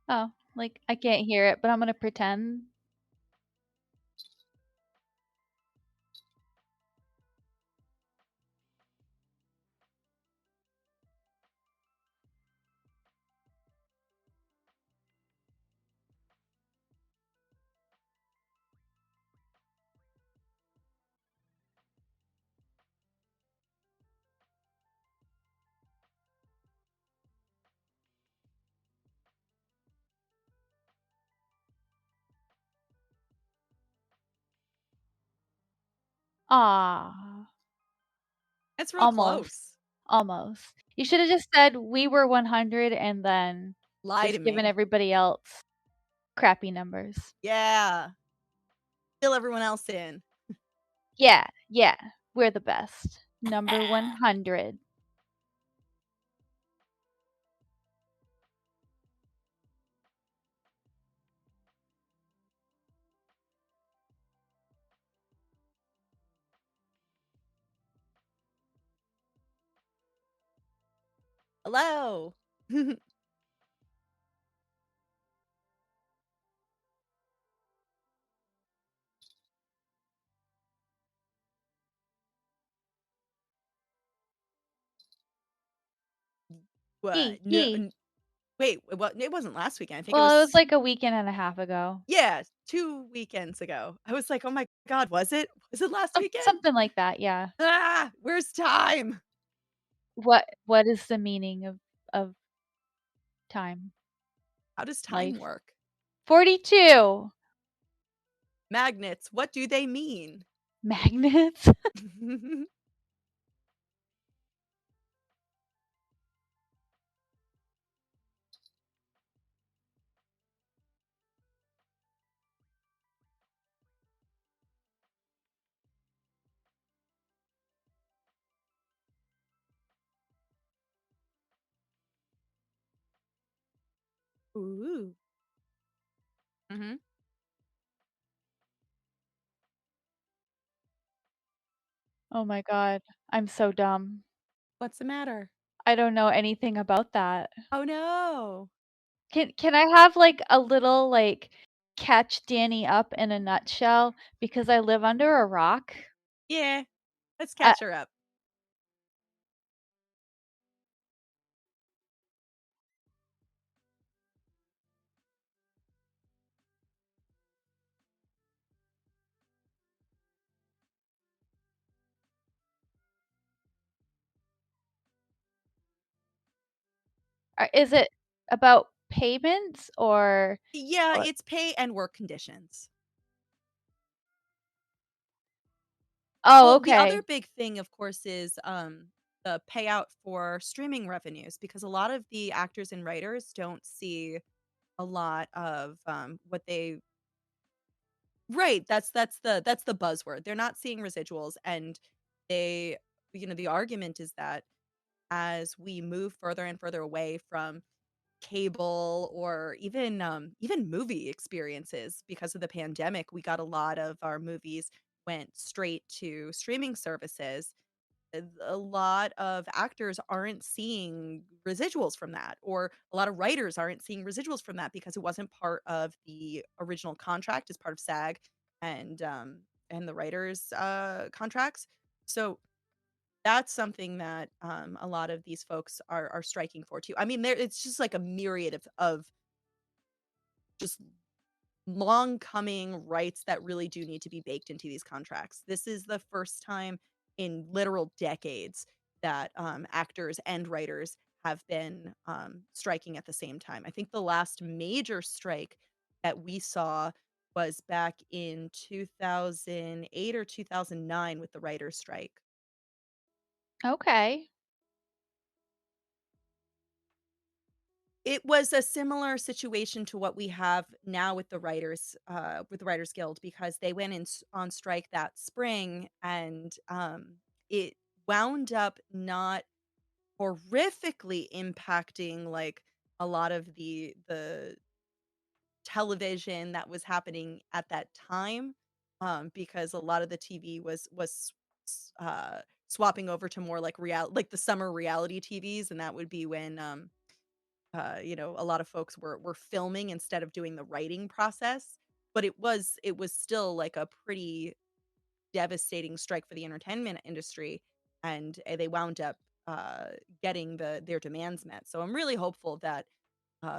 Oh, like, I can't hear it, but I'm gonna pretend. Aw, It's real almost, close. almost. You shoulda just said, "We were 100," and then Lie to just given me. everybody else crappy numbers. Yeah. Fill everyone else in. Yeah, yeah, we're the best. Number 100. Hello. What? Yee, No, yee. wait, what? It wasn't last weekend. I think it Well, it was was, like a weekend and a half ago. yeah, 2 weekends ago. I was like, "Oh my god, was it? Was it last weekend? Something like that, yeah. Ah, where's time? What is the meaning of time? How does time Life? work? 42 Magnets, what do they mean?" magnets. Ooh. Mhm. Oh my god, I'm so dumb. What's the matter? I don't know anything about that. Oh, no. Can I have, like, a little, like, catch Danny up in a nutshell because I live under a rock? Yeah, let's Uh, catch her up. is it about payments Yeah, or it's pay and work conditions. Oh, Well, the other okay. big thing, of course, is, the payout for streaming revenues because a lot of the actors and writers don't see a lot of, what they Right, that's the buzzword. They're not seeing residuals, and they the argument is that as we move further and further away from cable or even movie experiences because of the pandemic, we got a lot of our movies went straight to streaming services. A lot of actors aren't seeing residuals from that, or a lot of writers aren't seeing residuals from that because it wasn't part of the original contract as part of SAG and the writers contracts. So that's something that a lot of these folks are striking for too. I mean, there it's just like a myriad of just long coming rights that really do need to be baked into these contracts. This is the first time in literal decades that actors and writers have been striking at the same time. I think the last major strike that we saw was back in 2008 or 2009 with the writers' strike. Okay. It was a similar situation to what we have now with the Writers Guild, because they went on strike that spring, and it wound up not horrifically impacting like a lot of the television that was happening at that time, because a lot of the TV was swapping over to more like the summer reality TVs, and that would be when A lot of folks were filming instead of doing the writing process, but it was still like a pretty devastating strike for the entertainment industry, and they wound up uh, getting their demands met. So I'm really hopeful that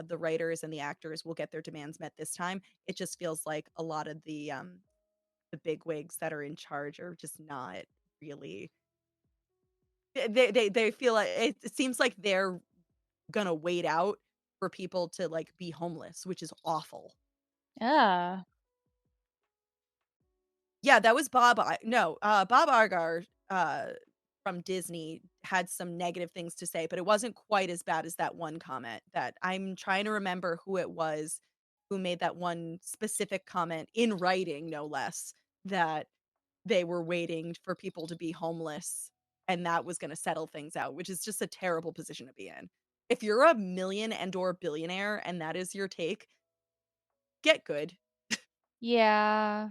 the writers and the actors will get their demands met this time. It just feels like a lot of the big wigs that are in charge are just not really. They feel like it seems like they're gonna wait out for people to like be homeless, which is awful. Yeah. Yeah, that was Bob Argar, from Disney had some negative things to say, but it wasn't quite as bad as that one comment that I'm trying to remember who it was who made that one specific comment in writing, no less, that they were waiting for people to be homeless and that was gonna settle things out, which is just a terrible position to be in. If you're a million and or billionaire and that is your take, get good. Yeah.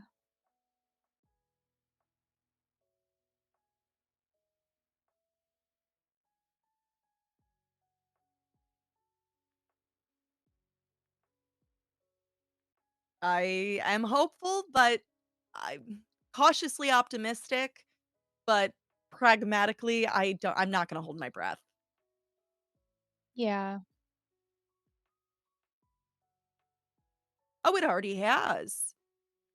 I am hopeful, but I'm cautiously optimistic, but pragmatically, I'm not gonna hold my breath. Yeah. Oh, it already has.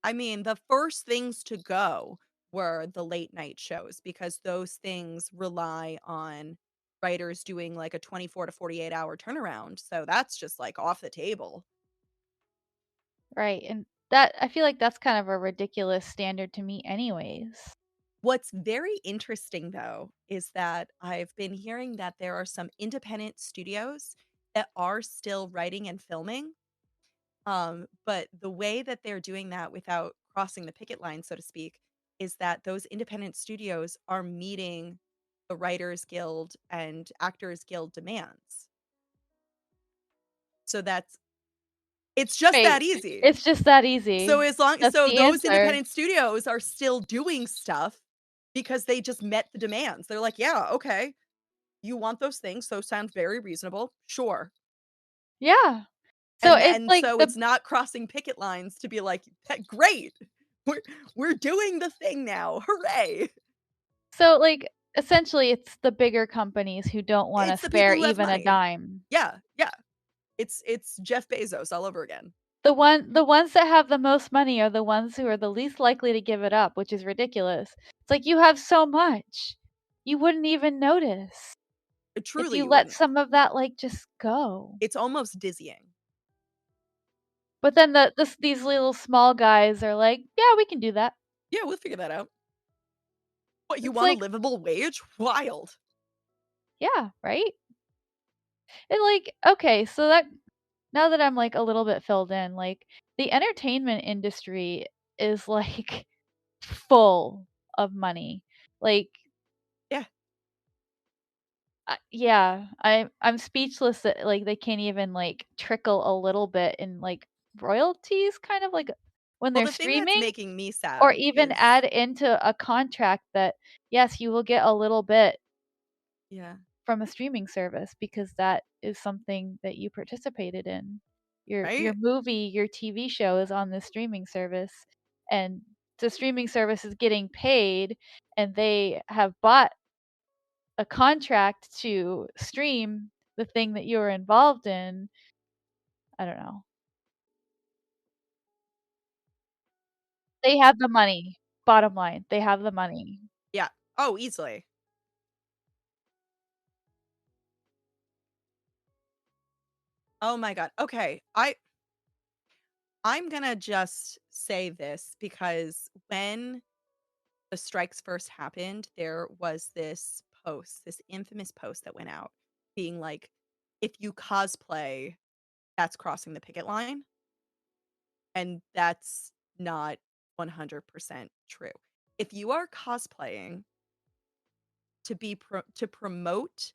I mean, the first things to go were the late night shows because those things rely on writers doing like a 24 to 48-hour turnaround. So that's just like off the table. Right, and that I feel like that's kind of a ridiculous standard to meet anyways. What's very interesting though is that I've been hearing that there are some independent studios that are still writing and filming. But the way that they're doing that without crossing the picket line, so to speak, is that those independent studios are meeting the Writers Guild and Actors Guild demands. So it's just Right, that easy. it's just that So easy. as long That's so the those answer. independent studios are still doing stuff because they just met the demands. They're like, "Yeah, okay. You want those things, so sounds very reasonable. Sure." Yeah. So And it's and like so the it's not crossing picket lines to be like, Great. We're we're doing the thing now. Hooray." so, like, essentially, it's the bigger companies who don't wanna It's the spare people who have even a money. dime. Yeah, yeah. It's Jeff Bezos all over again. The ones that have the most money are the ones who are the least likely to give it up, which is ridiculous. It's like, you have so much. You wouldn't even notice if Truly, you you let wouldn't. some of that, like, just go. It's almost dizzying. But then these little small guys are like, "Yeah, we can do that." Yeah, we'll figure that out. What, you It's want a like, livable wage? Wild. yeah, right? And, like, okay, so that now that I'm, like, a little bit filled in, like, the entertainment industry is, like, full of money. Like, Yeah, yeah, I'm speechless that, like, they can't even, like, trickle a little bit in, like, royalties, kind of like when well, they're the thing that's streaming, making me or sad even is add into a contract that, yes, you will get a little bit yeah, from a streaming service because that is something that you participated in. Your right? movie, your TV show is on this streaming service, and the streaming service is getting paid, and they have bought a contract to stream the thing that you were involved in. I don't know. They have the money. Bottom line, they have the money. Yeah. Oh, easily. Oh my god. Okay. I'm gonna just say this because when the strikes first happened, there was this infamous post that went out being like, if you cosplay, that's crossing the picket line. And that's not 100% true. If you are cosplaying to promote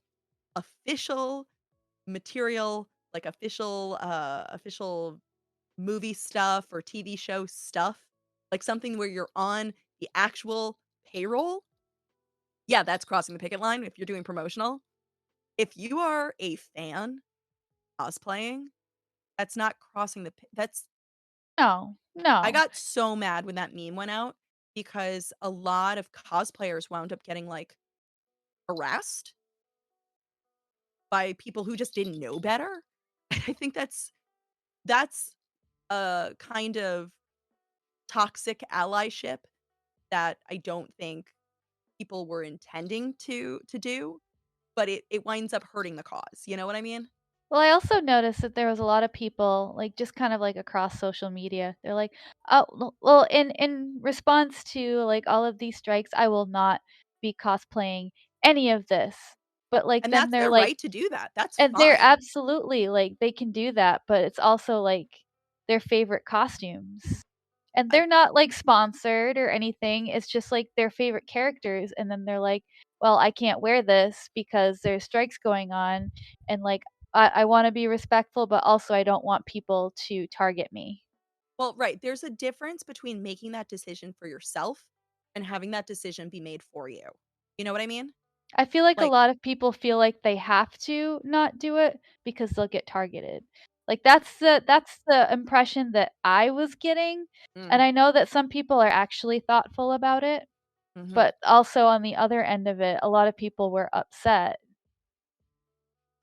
official material, like official movie stuff or TV show stuff, like something where you're on the actual payroll, yeah, that's crossing the picket line if you're doing promotional. If you are a fan cosplaying. That's not crossing the that's No, I no. got so mad when that meme went out because a lot of cosplayers wound up getting, like, harassed by people who just didn't know better. I think that's a kind of toxic allyship that I don't think people were intending to do, but it winds up hurting the cause, you know what I mean? Well, I also noticed that there was a lot of people, like, just kind of, like, across social media. They're like, "Oh, well, in response to, like, all of these strikes, I will not be cosplaying any of this." But, like, And then that's they're their like right to do that, that's and they're fine. absolutely like, they can do that, but it's also, like, their favorite costumes. And I they're not, like, sponsored or anything, it's just, like, their favorite characters, and then they're like, "Well, I can't wear this because there's strikes going on, and, like, I wanna be respectful, but also I don't want people to target me." well, right, there's a difference between making that decision for yourself and having that decision be made for you. You know what I mean? I feel like a Like lot of people feel like they have to not do it because they'll get targeted. Like, that's the impression that I was getting, and mm, I know that some people are actually thoughtful about it, mhm. but also on the other end of it, a lot of people were upset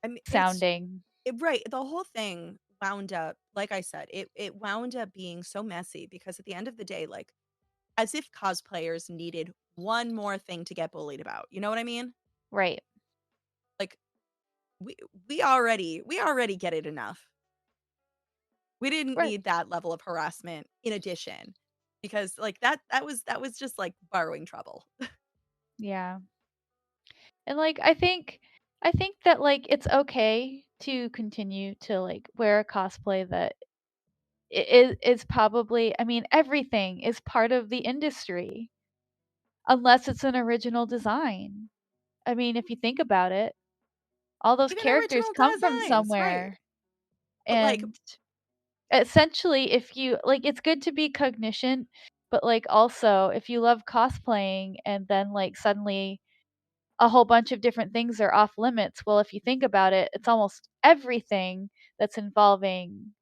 I mean, sounding. right, the whole thing wound up like I said, it wound up being so messy because at the end of the day, like, as if cosplayers needed one more thing to get bullied about, you know what I mean? Right. Like, we we already get it enough. We didn't Right. need that level of harassment in addition because, like, that was just, like, borrowing trouble. Yeah. And, like, I think that, like, it's okay to continue to, like, wear a cosplay that is probably I mean, everything is part of the industry, unless it's an original design. I mean, if you think about it, all those Even characters original come from designs, right. somewhere, But, like and essentially, if you like, it's good to be cognizant, but, like, also, if you love cosplaying and then, like, suddenly a whole bunch of different things are off limits, well, if you think about it, it's almost everything that's involving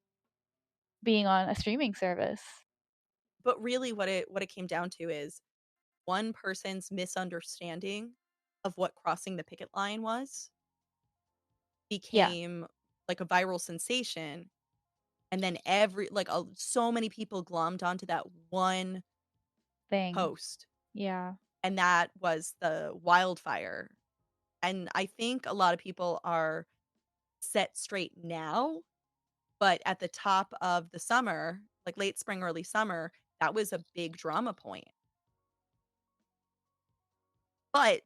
being on a streaming service. but really what it came down to is one person's misunderstanding of what crossing the picket line was Yeah, became, like, a viral sensation, and then so many people glommed onto that one thing. post, Yeah, and that was the wildfire, and I think a lot of people are set straight now, but at the top of the summer, like, late spring, early summer, that was a big drama point. But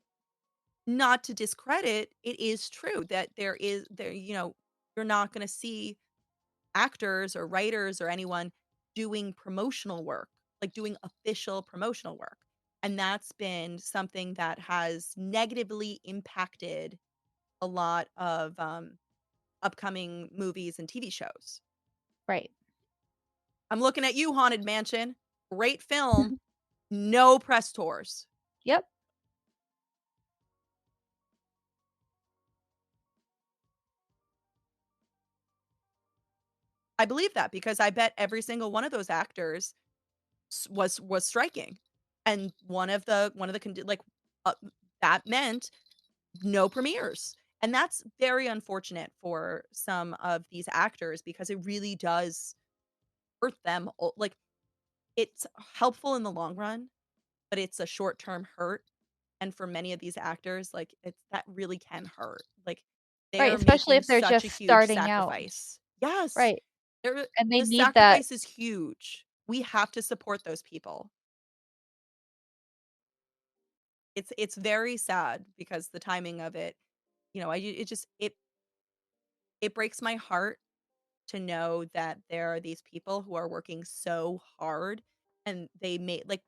not to discredit, it is true that you're not gonna see actors or writers or anyone doing promotional work, like doing official promotional work. And that's been something that has negatively impacted a lot of upcoming movies and TV shows. right. I'm looking at you, Haunted Mansion. Great film, no press tours. Yep. I believe that because I bet every single one of those actors was striking, and one of the uh, that meant no premieres, and that's very unfortunate for some of these actors because it really does hurt them. Like, it's helpful in the long run, but it's a short term hurt, and for many of these actors, like it's that really can hurt. Like they Right, are especially making if they're such just a huge starting out. sacrifice. Yes, Right, and they the need that. sacrifice is huge. We have to support those people. It's very sad because the timing of it, it just it breaks my heart to know that there are these people who are working so hard and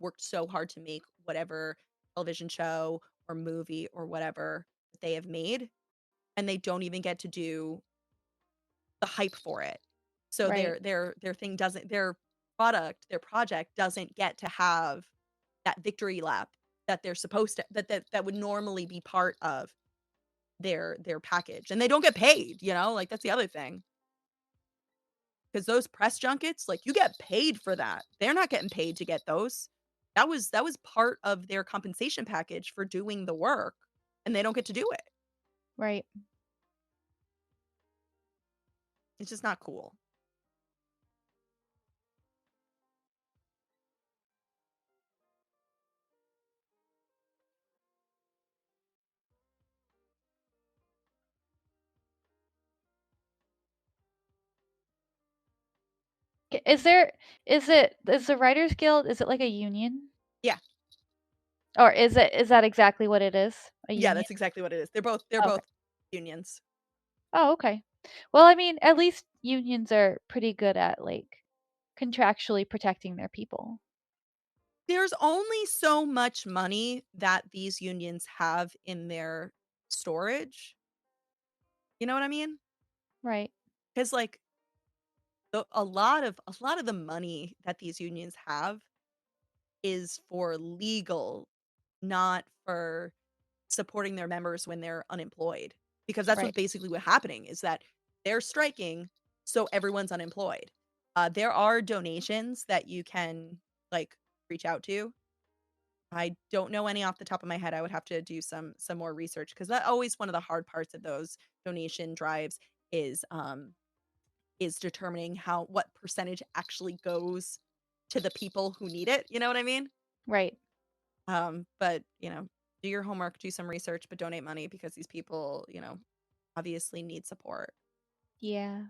worked so hard to make whatever television show or movie or whatever that they have made, and they don't even get to do the hype for it. So Right. their thing doesn't their project doesn't get to have that victory lap that they're supposed to that would normally be part of their package, and they don't get paid, like, that's the other thing. 'Cause those press junkets, like, you get paid for that. They're not getting paid to get those. That was part of their compensation package for doing the work, and they don't get to do it. Right. It's just not cool. Is the Writers Guild, is it like a union? Yeah. Or is that exactly what it is? A Yeah, union? that's exactly what it is. They're Okay. both unions. Oh, okay. Well, I mean, at least unions are pretty good at, like, contractually protecting their people. There's only so much money that these unions have in their storage. You know what I mean? Right. 'Cause, like, a lot of the money that these unions have is for legal, not for supporting their members when they're unemployed. Because that's Right. what's happening is that they're striking, so everyone's unemployed. There are donations that you can, like, reach out to. I don't know any off the top of my head. I would have to do some more research because that always one of the hard parts of those donation drives is is determining how what percentage actually goes to the people who need it. You know what I mean? Right. But do your homework, do some research, but donate money because these people, obviously need support. Yeah.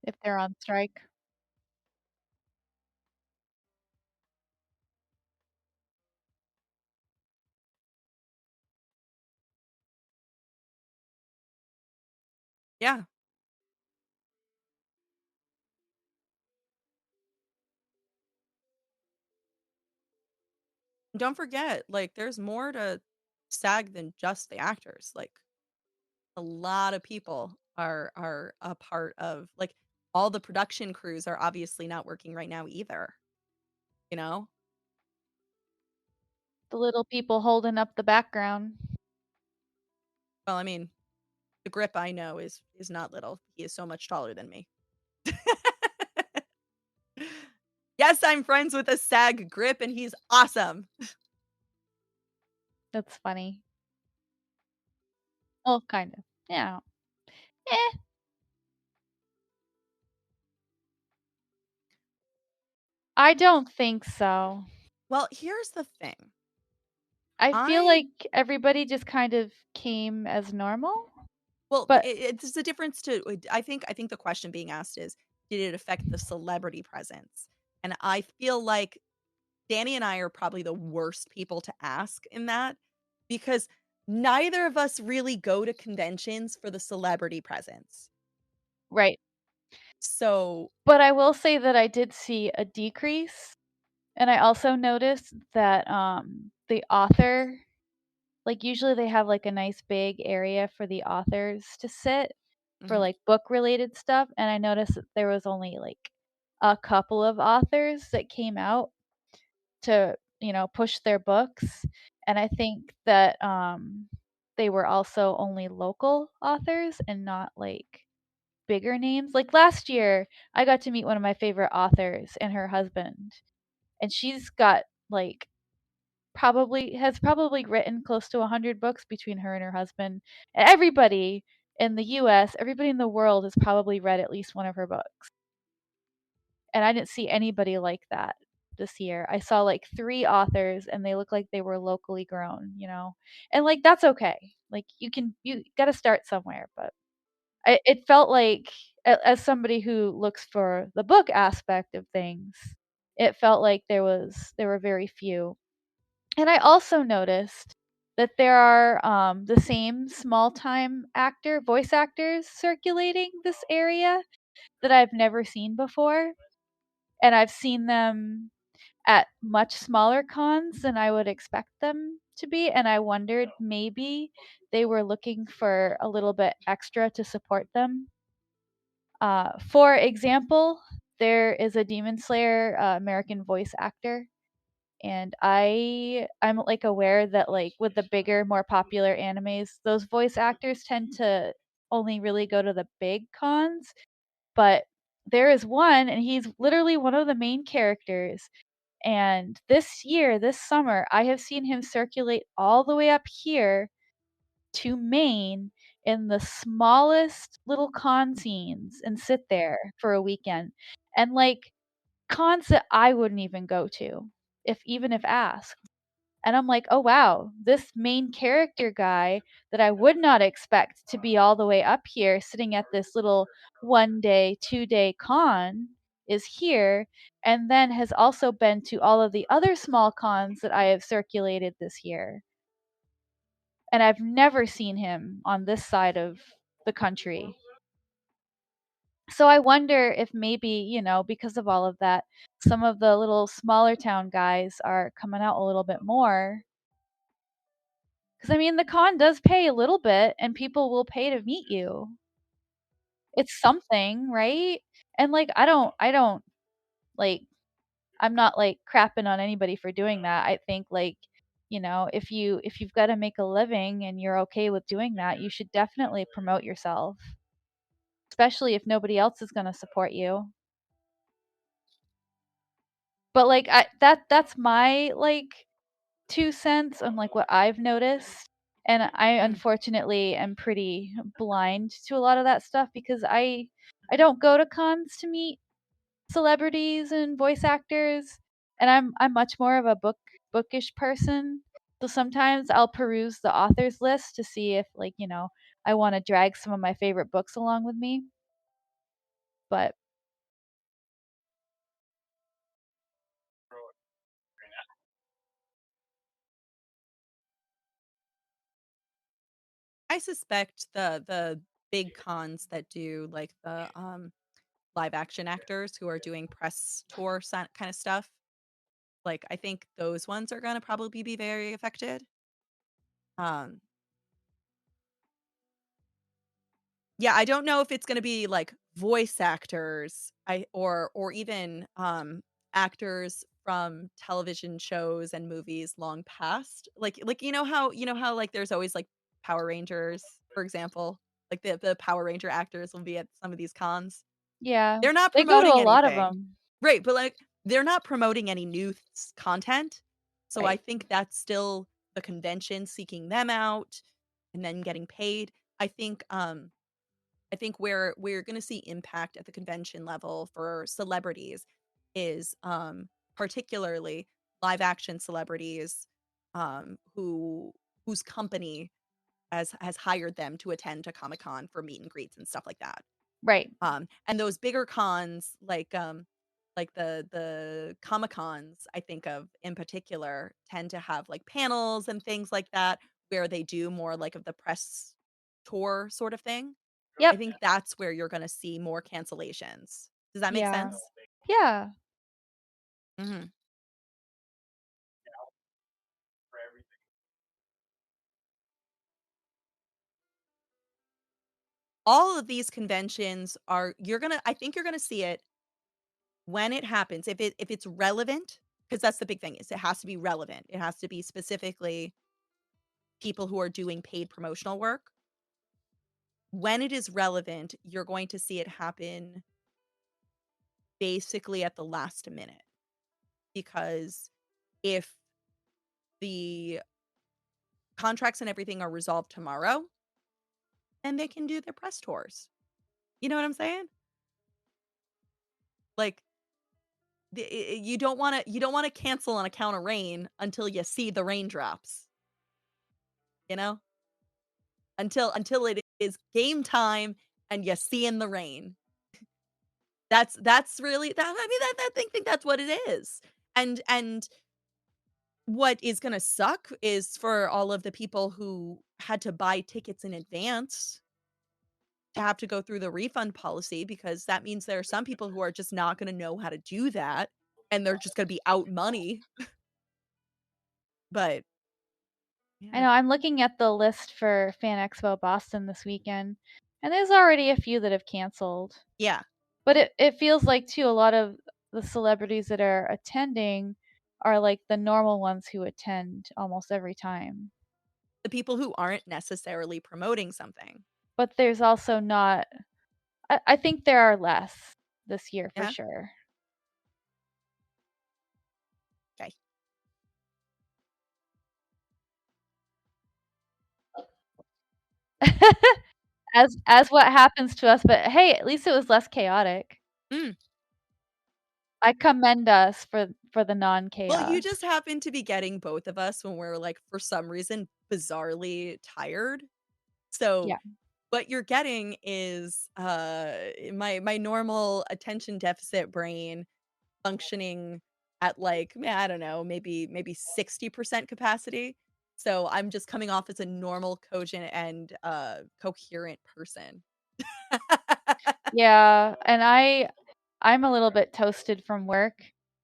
If they're on strike. Yeah. Don't forget, like, there's more to SAG than just the actors. Like, a lot of people are a part of like all the production crews are obviously not working right now either, you know? The little people holding up the background. Well, I mean, the grip I know is not little. He is so much taller than me. Yes, I'm friends with a SAG grip and he's awesome. That's funny. Well, kind of. Yeah. Eh, I don't think so. Well, here's the thing. I feel I like everybody just kind of came as normal, well, but it's a difference to I think the question being asked is did it affect the celebrity presence? And I feel like Danny and I are probably the worst people to ask in that because neither of us really go to conventions for the celebrity presence. right. So, But I will say that I did see a decrease, and I also noticed that, the author, like, usually they have, like, a nice big area for the authors to sit for, mhm, like, book-related stuff, and I noticed that there was only, like, a couple of authors that came out to, push their books, and I think that, they were also only local authors and not, like, bigger names. Like, last year, I got to meet one of my favorite authors and her husband, and she's got, like, probably written close to 100 books between her and her husband. And everybody in the US, everybody in the world has probably read at least one of her books. And I didn't see anybody like that this year. I saw like 3 authors and they look like they were locally grown. And like that's okay. Like you got to start somewhere, but it felt like as somebody who looks for the book aspect of things, it felt like there were very few. And I also noticed that there are, the same small-time voice actors circulating this area that I've never seen before, and I've seen them at much smaller cons than I would expect them to be, and I wondered maybe they were looking for a little bit extra to support them. For example, there is a Demon Slayer American voice actor, and I'm like aware that like with the bigger, more popular animes, those voice actors tend to only really go to the big cons, but there is one, and he's literally one of the main characters. And this year, this summer, I have seen him circulate all the way up here to Maine in the smallest little con scenes and sit there for a weekend. And like cons that I wouldn't even go to if asked. And I'm like, "Oh wow, this main character guy that I would not expect to be all the way up here sitting at this little 1 day, 2 day con is here, and then has also been to all of the other small cons that I have circulated this year." And I've never seen him on this side of the country. So I wonder if maybe, because of all of that, some of the little smaller town guys are coming out a little bit more. Because I mean, the con does pay a little bit, and people will pay to meet you. It's something, right? And like, I don't like, I'm not like crapping on anybody for doing that. I think like, if you've got to make a living and you're okay with doing that, you should definitely promote yourself, especially if nobody else is going to support you. But like, that's my like 2 cents on like what I've noticed. And I Mm. unfortunately am pretty blind to a lot of that stuff because I don't go to cons to meet celebrities and voice actors, and I'm much more of a bookish person. So sometimes I'll peruse the authors list to see if like, I want to drag some of my favorite books along with me. But I suspect the big cons that do like the live action actors who are doing press tour kind of stuff. Like I think those ones are going to probably be very affected. Um Yeah, I don't know if it's gonna be, like, voice actors, or even, actors from television shows and movies long past. Like, you know how, like, there's always, like, Power Rangers, for example? Like, the Power Ranger actors will be at some of these cons. yeah, They're not they go to promoting a lot of anything. them. Right, but, like, they're not promoting any new content, so I Right. think that's still the convention seeking them out and then getting paid. I think, I think where we're gonna see impact at the convention level for celebrities is, particularly live action celebrities, whose company has hired them to attend to Comic-Con for meet and greets and stuff like that. Right. And those bigger cons, like the Comic-Cons I think of in particular, tend to have, like, panels and things like that where they do more, like, of the press tour sort of thing. I Yep. think that's where you're gonna see more cancellations. Does that make Yeah. sense? Yeah. Mhm. All of these conventions are you're gonna I think you're gonna see it when it happens. If it's relevant, because that's the big thing, is it has to be relevant. It has to be specifically people who are doing paid promotional work. When it is relevant, you're going to see it happen basically at the last minute, because if the contracts and everything are resolved tomorrow, then they can do their press tours. You know what I'm saying? Like, you don't wanna cancel on account of rain until you see the raindrops, you know? Until it is game time and you see in the rain. That's really that I mean, that I think that's what it is. And what is gonna suck is for all of the people who had to buy tickets in advance to have to go through the refund policy, because that means there are some people who are just not gonna know how to do that, and they're just gonna be out money. But I yeah. know I'm looking at the list for Fan Expo Boston this weekend, and there's already a few that have canceled. Yeah. But it feels like too a lot of the celebrities that are attending are like the normal ones who attend almost every time. The people who aren't necessarily promoting something. But there's also not I think there are less this year for Yeah. sure. Okay. As what happens to us, but hey, at least it was less chaotic. Mm. I commend us for the Well, you non-chaos. just happen to be getting both of us when we're, like, for some reason, bizarrely tired. So, Yeah. what you're getting is, my normal attention deficit brain functioning at, like, I don't know, maybe 60% capacity. So, I'm just coming off as a normal, cogent, and, coherent person. Yeah, and I'm a little bit toasted from work.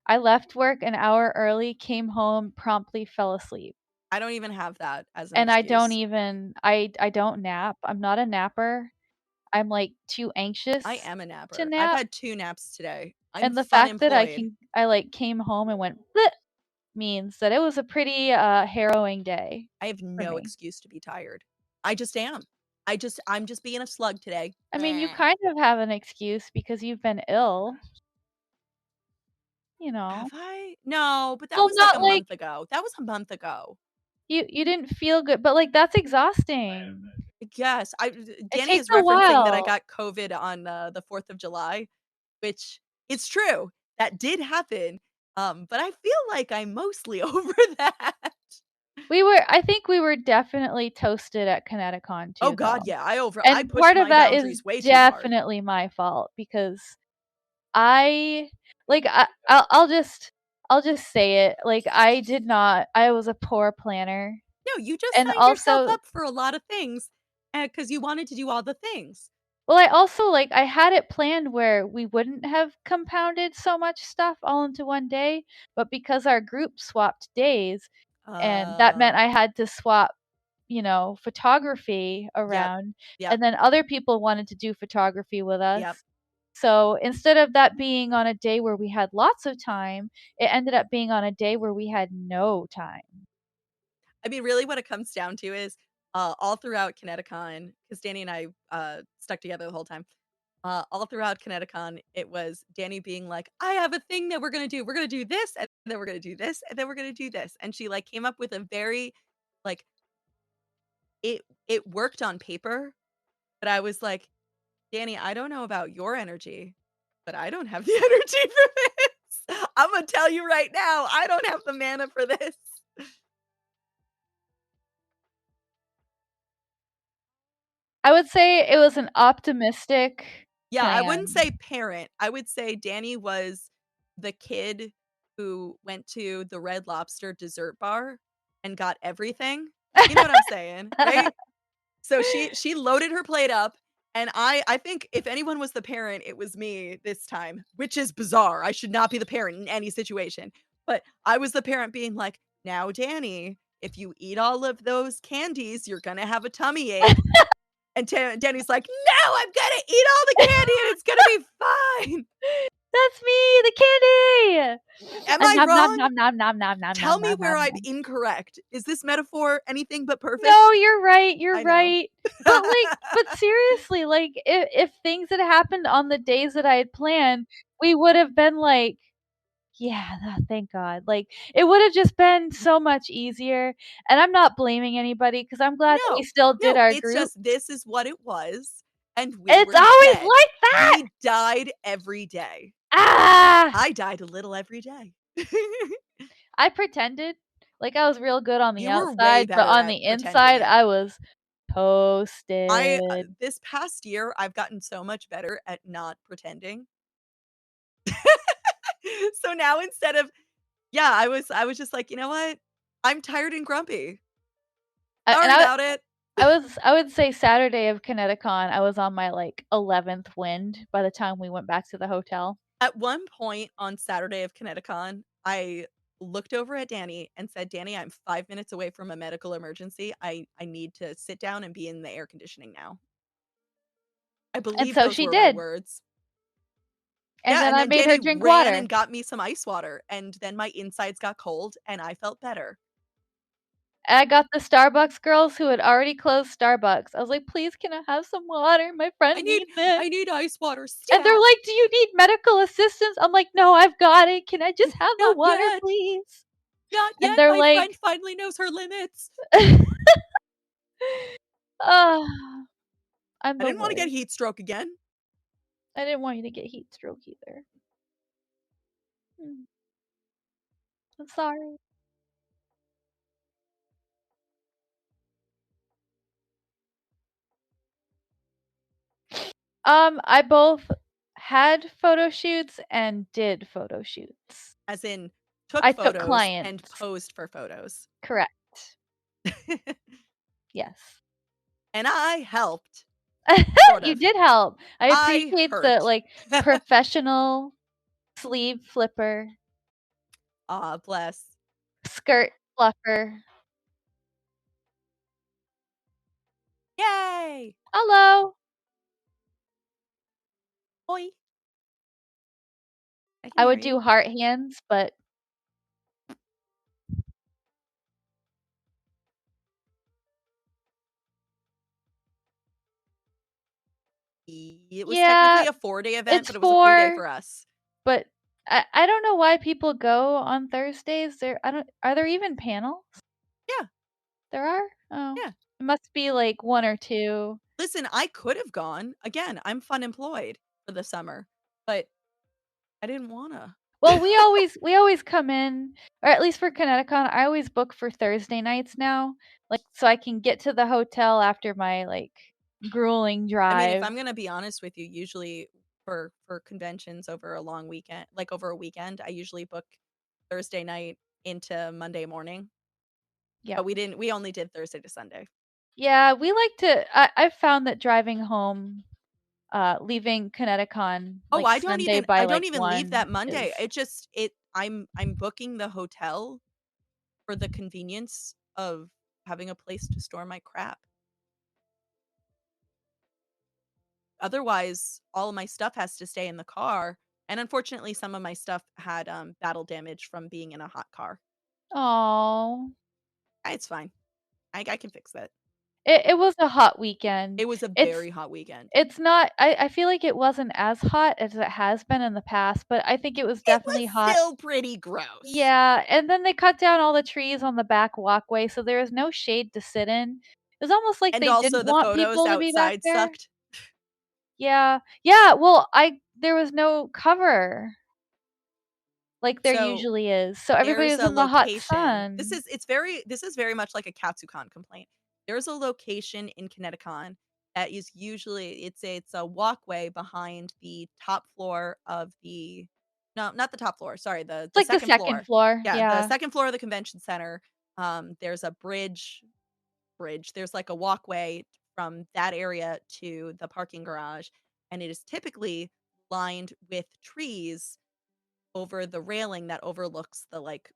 I left work an hour early, came home, promptly fell asleep. I don't even have that as an And I don't excuse. even I don't nap. I'm not a napper. I'm, like, too I anxious am a to napper. I've nap, had 2 naps today. I'm and the fun fact that employed. like, came home and went "Bleh," means that it was a pretty, harrowing day I have for no me. excuse to be tired. I just am. I'm just being a slug today. I mean, you Meh. kind of have an excuse because you've been ill, you Have know? I? No, but that Well, was like a not like month ago. That was a month ago. you didn't feel good, but, like, that's exhausting. Yes, It Danny takes is a referencing that I while. got COVID on, the 4th of July, which it's true. That did happen, but I feel like I'm mostly over that. I think we were definitely toasted at ConnectiCon Oh too, god, though. yeah, I And pushed part of my that is boundaries way too hard. definitely my fault because I like, I'll just say it, like, I was a poor planner, No, you just and signed yourself also up for a lot of things, because you wanted to do all the things. well, I also, like, I had it planned where we wouldn't have compounded so much stuff all into one day, but because our group swapped days, and that meant Oh. I had to swap, photography Yep. around, Yep. and then other people wanted to do photography with us. Yep. So, instead of that being on a day where we had lots of time, it ended up being on a day where we had no time. I mean, really what it comes down to is, all throughout ConnectiCon, because Danny and I, stuck together the whole time. All throughout ConnectiCon, it was Danny being like, "I have a thing that we're gonna do. We're gonna do this, and then we're gonna do this, and then we're gonna do this." And she, like, came up with a very like, it worked on paper, but I was like, "Danny, I don't know about your energy, but I don't have the energy for this. Imma tell you right now, I don't have the mana for this." I would say it was an optimistic Yeah, I wouldn't plan. say parent. I would say Danny was the kid who went to the Red Lobster dessert bar and got everything. You know what I'm saying, right? So she loaded her plate up, and I think if anyone was the parent, it was me this time, which is bizarre. I should not be the parent in any situation. But I was the parent being like, "Now, Danny, if you eat all of those candies, you're gonna have a tummy ache." And Danny's like, "No, I'm gonna eat all the candy and it's gonna be fine." That's me, the kitty! Am And I nom nom wrong? nom nom nom nom nom Tell nom me nom where nom I'm nom. incorrect. Is this metaphor anything but No, perfect? you're I know. right. But, like but seriously, like, if things had happened on the days that I had planned, we would have been like, "Yeah, thank God." Like, it would have just been so much easier, and I'm not blaming anybody because 'cause I'm glad that we No, still did no, our it's group. just this is what it was, and we It's were always dead. like that! We died every day. Ah! I died a little every day. I pretended like I was real good on the You were way outside, but better on at the inside, pretending. I was toasted. This past year, I've gotten so much better at not pretending. So now instead of yeah, I was just like, "You know what? I'm tired and grumpy. And Sorry about it." I would say Saturday of ConnectiCon, I was on my, like, 11th wind by the time we went back to the hotel. At one point on Saturday of ConnectiCon, I looked over at Danny and said, "Danny, I'm 5 minutes away from a medical emergency. I need to sit down and be in the air conditioning now." I And believe so those she were my did. words. And Yeah, then and I then made her Danny drink ran water. and got me some ice water, and then my insides got cold, and I felt better. I got the Starbucks girls who had already closed Starbucks. I was like, "Please, can I have some water? My I friend need needs it." I need ice water, And they're stat! like, "Do you need medical assistance?" I'm like, "No, I've got it. Can I just have the Not water, yet, please?" not And yet, they're my like, friend finally knows her limits. "Ugh, I'm I the didn't wanna get worst. heat stroke again. I didn't want you to get heat stroke either. Mm, I'm sorry." I both had photo shoots and did photo shoots. As in, took I took photos and clients. posed for photos. Correct. Yes. And I helped, sort You of. did help. I I appreciate the, hurt. like, professional sleeve flipper, Aw, bless. skirt fluffer. Yay! Hello. Oi. I can I hear would you. do heart hands, but It was yeah, technically a 4-day event, it's but it was a 3-day 4, for us. but I don't know why people go on Thursdays. There I don't Are there even panels? Yeah, There are? Oh. yeah. It must be, like, 1 or 2. Listen, I could have gone. Again, I'm fun employed for the summer, but I didn't wanna. Well, we always come in, or at least for ConnectiCon, I always book for Thursday nights now, like, so I can get to the hotel after my, like, grueling I mean, if drive. I'm gonna be honest with you, usually for conventions over a long weekend, like over a weekend, I usually book Thursday night into Monday morning, Yeah. but we only did Thursday to Sunday. Yeah, we like to I've found that driving home, leaving ConnectiCon, Oh, like, Sunday by, I don't like, even leave 1 that Monday. is It just it I'm booking the hotel for the convenience of having a place to store my crap. Otherwise, all of my stuff has to stay in the car, and unfortunately, some of my stuff had, battle damage from being in a hot car. Aw. It's fine. I can fix that. It was a hot weekend. It was a It's very hot weekend. it's not I feel like it wasn't as hot as it has been in the past, but I think it was It was definitely hot. still pretty gross. Yeah, and then they cut down all the trees on the back walkway, so there was no shade to sit in. It was almost like And they also didn't the want photos people to be back outside there. sucked. Yeah. Yeah, well, I there was no cover like there So, usually is, so everybody there's was a in the hot location. sun. This is very much like a Katsucon complaint. There's a location in ConnectiCon that is usually it's a walkway behind the top floor of the no, not the top floor, sorry, It's the like the second 2nd floor. floor, Yeah, the yeah. second floor of the convention center. There's a bridge. There's like a walkway from that area to the parking garage, and it is typically lined with trees over the railing that overlooks the, like,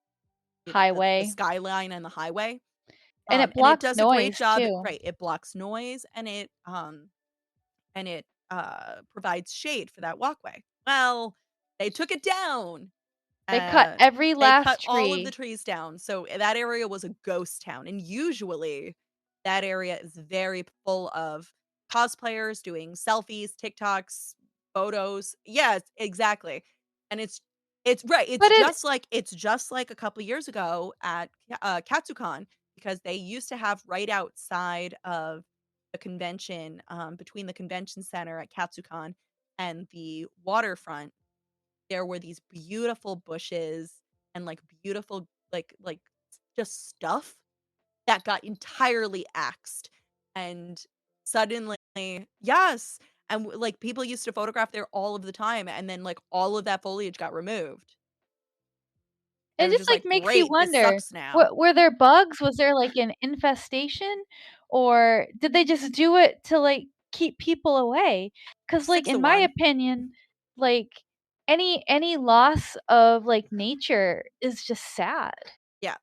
the Highway. skyline and the highway. And it And it blocks does a great noise job. too. Right, it blocks noise and it, provides shade for that walkway. Well, they took it down. They cut Uh, every they cut last all of the tree. trees down, so that area was a ghost town, and usually, that area is very full of cosplayers doing selfies, TikToks, photos. Yes, exactly, and it's right, But it it's just like a couple years ago at Katsucon, because they used to have right outside of the convention, between the convention center at Katsucon and the waterfront, there were these beautiful bushes and, like, beautiful, just stuff that got entirely axed, and suddenly yes, and, like, people used to photograph there all of the time, and then, like, all of that foliage got removed. I It was just, just like, like, makes you "Great, this wonder, sucks now." were there bugs? Was there, like, an infestation? Or did they just do it to, like, keep people away? Because, like, 6 in of my 1. opinion, like, any loss of, like, nature is just sad. Yeah.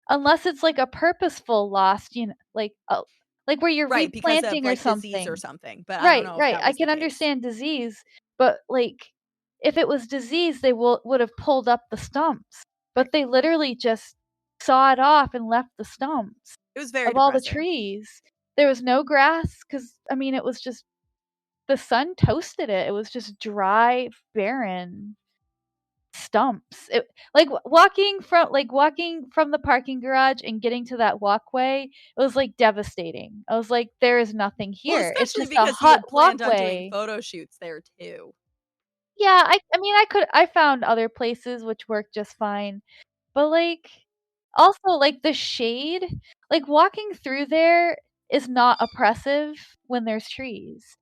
Unless it's, like, a purposeful loss, like where you're Right, because of, replanting or like, disease or something. something, but I don't Right, know if right, that I was the can case. understand disease, but, like if it was diseased, they would have pulled up the stumps, Right. but they literally just sawed off and left the stumps It was very of all the depressing. trees. There was no grass because, I mean, it was just the sun toasted it. It was just dry, barren stumps. It, walking from the parking garage and getting to that walkway, it was like devastating. I was like, there is nothing Well, here. It's especially just a because you hot had planned on doing walkway. photo shoots there too. Yeah, I mean, I found other places which worked just fine, but, like, also, like, the shade, like, walking through there is not oppressive when there's trees,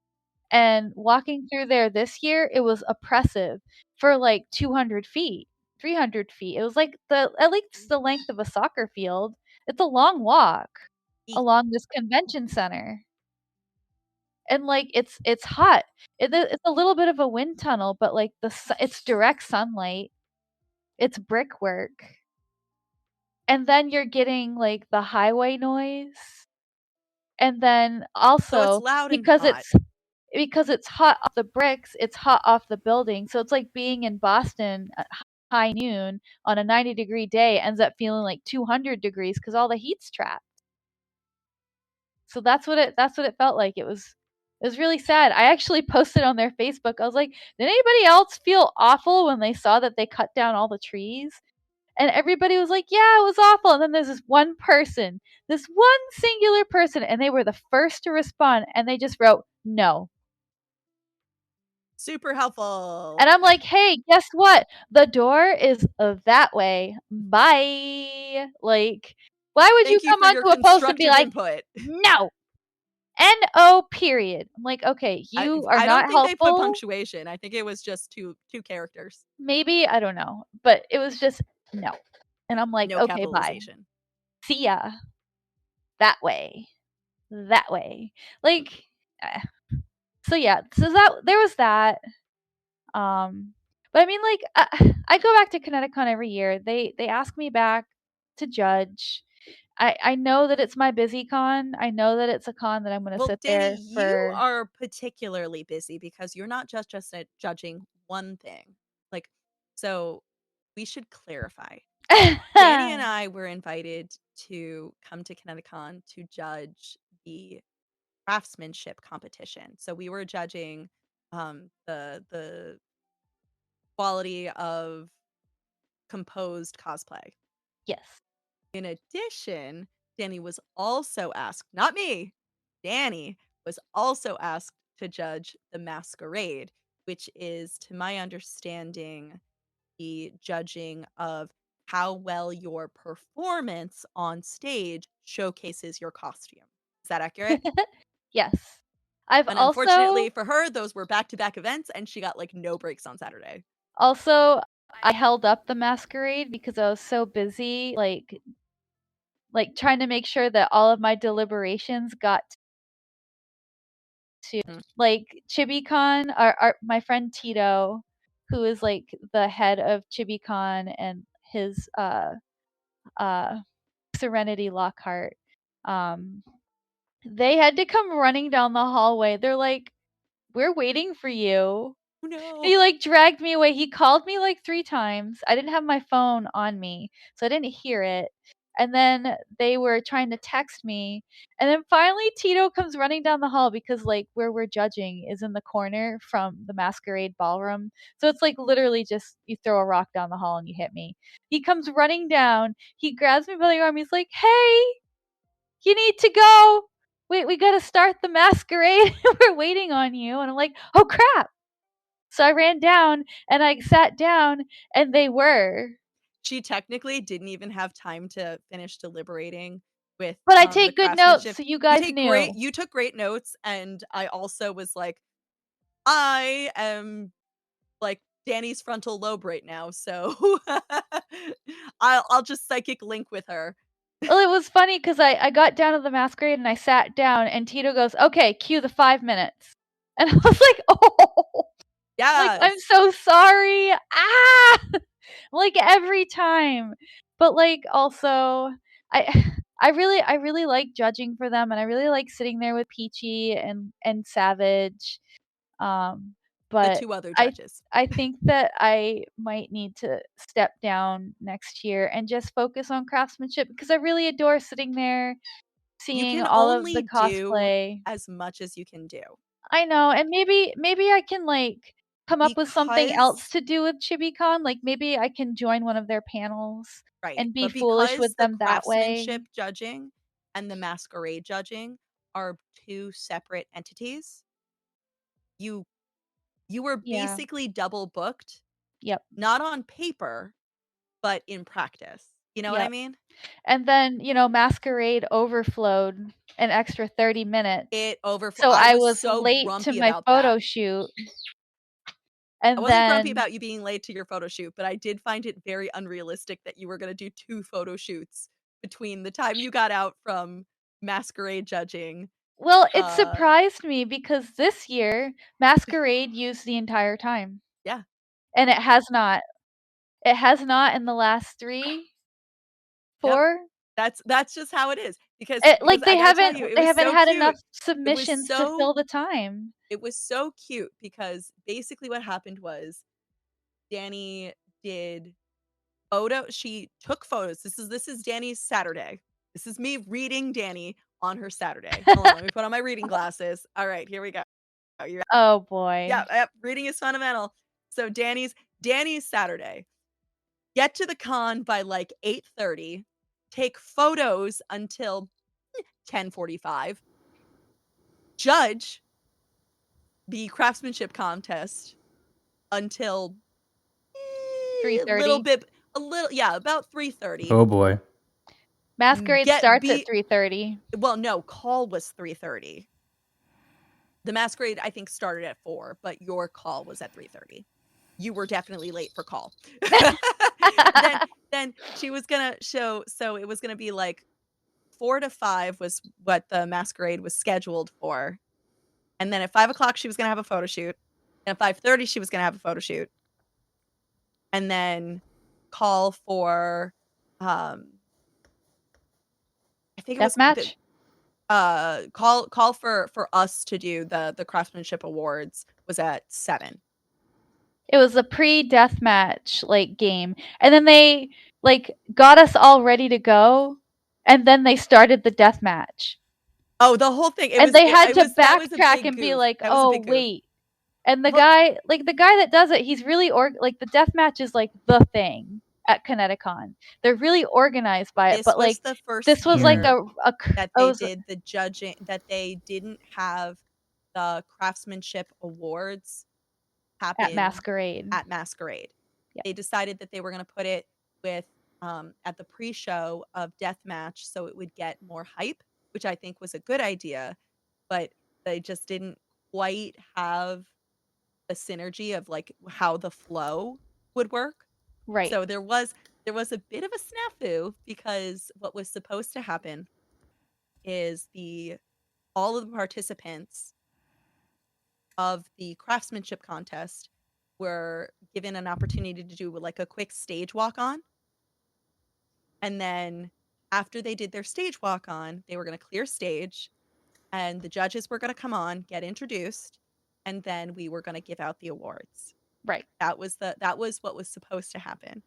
and walking through there this year, it was oppressive for, like, 200 feet, 300 feet. It was, like, the at least the length of a soccer field. It's a long walk Eek. along this convention center, and, like, it's hot. It's a little bit of a wind tunnel, but, like, it's direct sunlight. It's brickwork. And then you're getting, like, the highway noise, and then So it's also loud and because hot. it's hot off the bricks, it's hot off the building, so it's like being in Boston at high noon on a 90-degree day ends up feeling like 200 degrees because all the heat's trapped. So that's what it felt like. It was really sad. I actually posted on their Facebook. I was like, "Did anybody else feel awful when they saw that they cut down all the trees?" And everybody was like, "Yeah, it was awful." And then there's this one singular person, and they were the first to respond, and they just wrote, "No." Super helpful. And I'm like, "Hey, guess what? The door is that way. Bye." Like, why would you Thank you come for your onto a post and be constructive like, input. "No. N-O period." I'm like, "Okay, you are I don't not think they put helpful." punctuation. I think it was just two characters. Maybe, I don't know, but it was just no. And I'm like, No "Okay, bye. capitalization. See ya. That way." That way. Like, eh. So yeah, so that there was that. Um, but I mean, like, I go back to ConnectiCon every year. They ask me back to judge. I know that it's my busy con. I know that it's a con that I'm gonna Well, sit Danny, there you for. are particularly busy because you're not just at judging one thing. Like, so we should clarify. Danny and I were invited to come to ConnectiCon to judge the craftsmanship competition. So we were judging the quality of composed cosplay. Yes. In addition, Danny was also asked, not me, Danny was also asked to judge the masquerade, which is, to my understanding, the judging of how well your performance on stage showcases your costume. Is that accurate? Yes. I've And also unfortunately for her, those were back-to-back events and she got like no breaks on Saturday. also I held up the masquerade because I was so busy, like trying to make sure that all of my deliberations got to, Mm. like, ChibiCon. Our my friend Tito, who is like the head of ChibiCon, and his uh Serenity Lockhart, um they had to come running down the hallway. They're like, "We're waiting for you." Oh no. He, like, dragged me away. He called me, like, 3 times. I didn't have my phone on me, so I didn't hear it. And then they were trying to text me, and then finally Tito comes running down the hall because, like, where we're judging is in the corner from the masquerade ballroom. So it's, like, literally just you throw a rock down the hall and you hit me. He comes running down. He grabs me by the arm. He's like, "Hey, you need to go. We gotta start the masquerade. We're waiting on you." And I'm like, "Oh, crap." So I ran down and I sat down and they were. She technically didn't even have time to finish deliberating with But I the take good notes, craftsmanship. so you guys knew. You took great notes, and I also was like, I am like Danny's frontal lobe right now, so I'll just psychic link with her. Well, it was funny because I got down to the masquerade and I sat down and Tito goes, "Okay, cue the 5 minutes." And I was like, "Oh." Like, "I'm Yes. so sorry. Ah!" Like, every time. But, like, also, I I really like judging for them, and I really like sitting there with Peachy and Savage. Um, The but 2 other I judges. I think that I might need to step down next year and just focus on craftsmanship because I really adore sitting there, You seeing can all of only the do cosplay. as much as you can do. I know, and maybe I can, like, come up with something else Because to do with ChibiCon, like, maybe I can join one of their panels right, and be but foolish with because the them that way. craftsmanship judging and the masquerade judging are 2 separate entities, you you were Yeah, basically double booked, yep, not on paper, but in practice. You know what I yep, mean? and then, masquerade overflowed an extra 30 minutes, It overflow so I I was was so late to grumpy my about that. photo shoot, I and wasn't grumpy then about you being late to your photo shoot, but I did find it very unrealistic that you were gonna do 2 photo shoots between the time you got out from masquerade judging. well, it Uh, surprised me because this year, masquerade used the entire time, yeah, and it has not. It has not in the last 3, yep. 4. That's just how it is It because like, I gotta tell you, it they was haven't so had enough cute. It was submissions to so fill the time. it was so cute because basically what happened was Danny did she took photos. This is Danny's Saturday. This is me reading Danny on her Saturday. Hold on, let me put on my reading glasses. All right, here we go. You Oh, Yeah, boy. yep, reading is fundamental. So Danny's Saturday. Get to the con by like 8:30. Take photos until 10:45. Judge the craftsmanship contest until a little 3:30. bit a little yeah, about 3:30. Oh boy. Masquerade Get starts at be 3:30. well, no, call was 3:30. The masquerade I think started at 4, but your call was at 3:30. You were definitely late for call. Then then she was gonna show so it was gonna be like 4 to 5 was what the masquerade was scheduled for. And then at 5 o'clock she was gonna have a photo shoot. And at 5:30 she was gonna have a photo shoot. And then call for, um, I think it was the Deathmatch? call for us to do the craftsmanship awards was at 7. It was a pre-deathmatch, like, game, and then they, like, got us all ready to go, and then they started the deathmatch. Oh, the whole thing, And they had it to was that was a backtrack big and be goof. like, That was a "Oh, big goof. wait." And But the guy that does it, he's really like, the deathmatch is, like, the thing at ConnectiCon. They're really organized by it, this but, was like, the first this was like Mm. year a c that it they was did the judging that they didn't have the craftsmanship awards at happen Masquerade. at Masquerade. Yep, They decided that they were gonna put it with, at the pre-show of Deathmatch so it would get more hype, which I think was a good idea, but they just didn't quite have the synergy of, like, how the flow would work. right, So there was a bit of a snafu because what was supposed to happen is the all of the participants of the craftsmanship contest were given an opportunity to do like a quick stage walk on. And then after they did their stage walk on, they were going to clear stage and the judges were going to come on, get introduced, and then we were going to give out the awards. right. That was what was supposed to happen.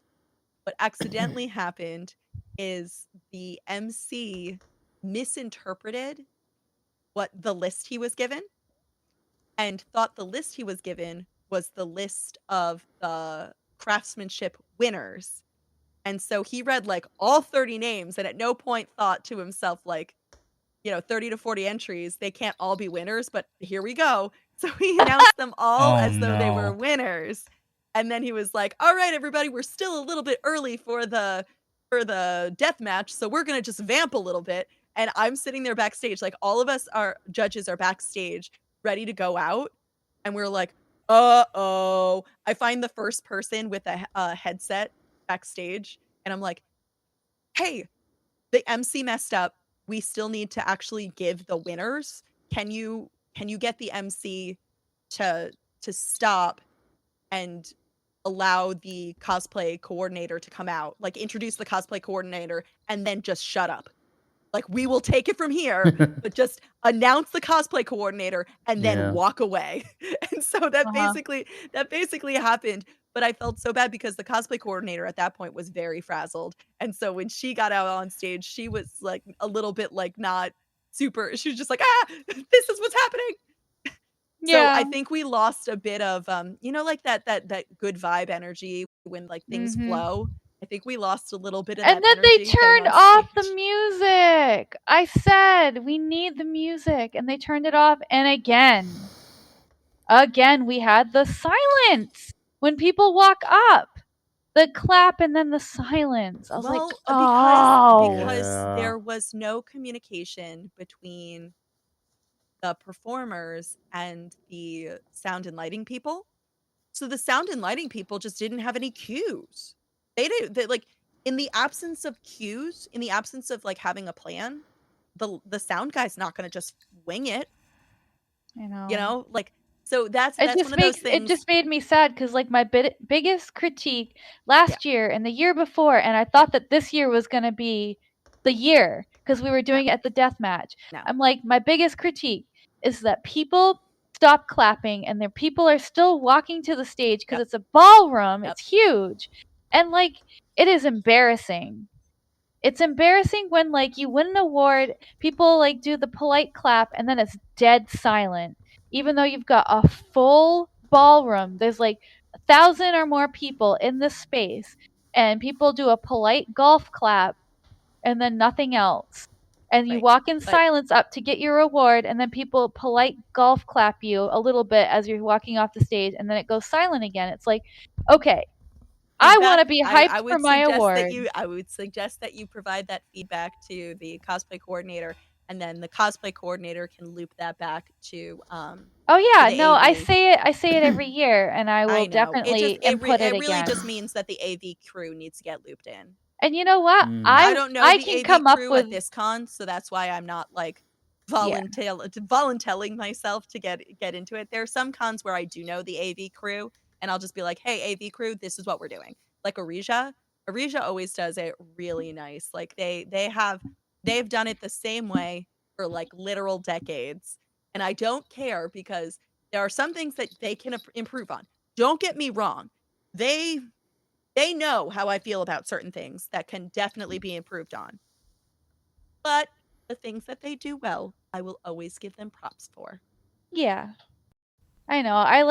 What accidentally happened is the MC misinterpreted what the list he was given and thought the list he was given was the list of the craftsmanship winners. And so he read like all 30 names and at no point thought to himself, like, 30 to 40 entries, they can't all be winners, but here we go. So he announced them all Oh as though they were no. winners. And then he was like, "All right, everybody, we're still a little bit early for the death match, so we're gonna just vamp a little bit." And I'm sitting there backstage, like all of us are judges are backstage, ready to go out, and we're like, "Uh-oh." I find the first person with a headset backstage, and I'm like, "Hey, the MC messed up. We still need to actually give the winners. Can you get the MC to stop and allow the cosplay coordinator to come out? Like introduce the cosplay coordinator and then just shut up." Like, we will take it from here, but just announce the cosplay coordinator and then Yeah. walk away. And so that basically happened, but I felt so bad because the cosplay coordinator at that point was very frazzled. And so when she got out on stage, she was like a little bit like not super, she was just like, "Ah, this is what's happening." So I Yeah. think we lost a bit of like that good vibe energy when like things Mhm. flow. I think we lost a little bit of And that then they energy getting turned on off the stage. music. I said, "We need the music," and they turned it off, and again, we had the silence when people walk up. The clap and then the silence. I was like, Well, "Oh." because Yeah. there was no communication between the performers and the sound and lighting people. So the sound and lighting people just didn't have any cues. They like in the absence of cues, in the absence of like having a plan, the sound guy's not going to just wing it, You know. Like so that's one of those It things. just made me sad because like my biggest critique Yeah. last year and the year before, and I Yeah. thought that this year was gonna be the year because we were No. doing it at the death match. No. I'm like, my biggest critique is that people stop clapping and their people are still walking to the stage because Yep. it's a ballroom, Yep. it's huge, and like it is embarrassing. It's embarrassing when like you win an award, people like do the polite clap and then it's dead silent. Even though you've got a full ballroom, there's like 1,000 or more people in this space, and people do a polite golf clap and then nothing else. And you Right. walk in But silence up to get your award, and then people polite golf clap you a little bit as you're walking off the stage, and then it goes silent again. It's like, okay, I want to feedback, be I hyped for would my suggest that award. you provide that feedback to the cosplay coordinator, and then the cosplay coordinator can loop that back Oh to yeah, the no, AV. I say it every year, and I will I know. definitely input it It really again. just means that the AV crew needs to get looped in. And you know what? Mm. I don't know I the can AV come up crew with at this con, so that's why I'm not like yeah. voluntelling myself to get into it. There are some cons where I do know the AV crew, and I'll just be like, "Hey, AV crew, this is what we're doing." Like Arisia, Arisia always does it really nice. Like they've done it the same way for like literal decades, and I don't care because there are some things that they can improve on. Don't get me wrong. They they know how I feel about certain things that can definitely be improved on. But the things that they do well, I will always give them props for. Yeah. I know. I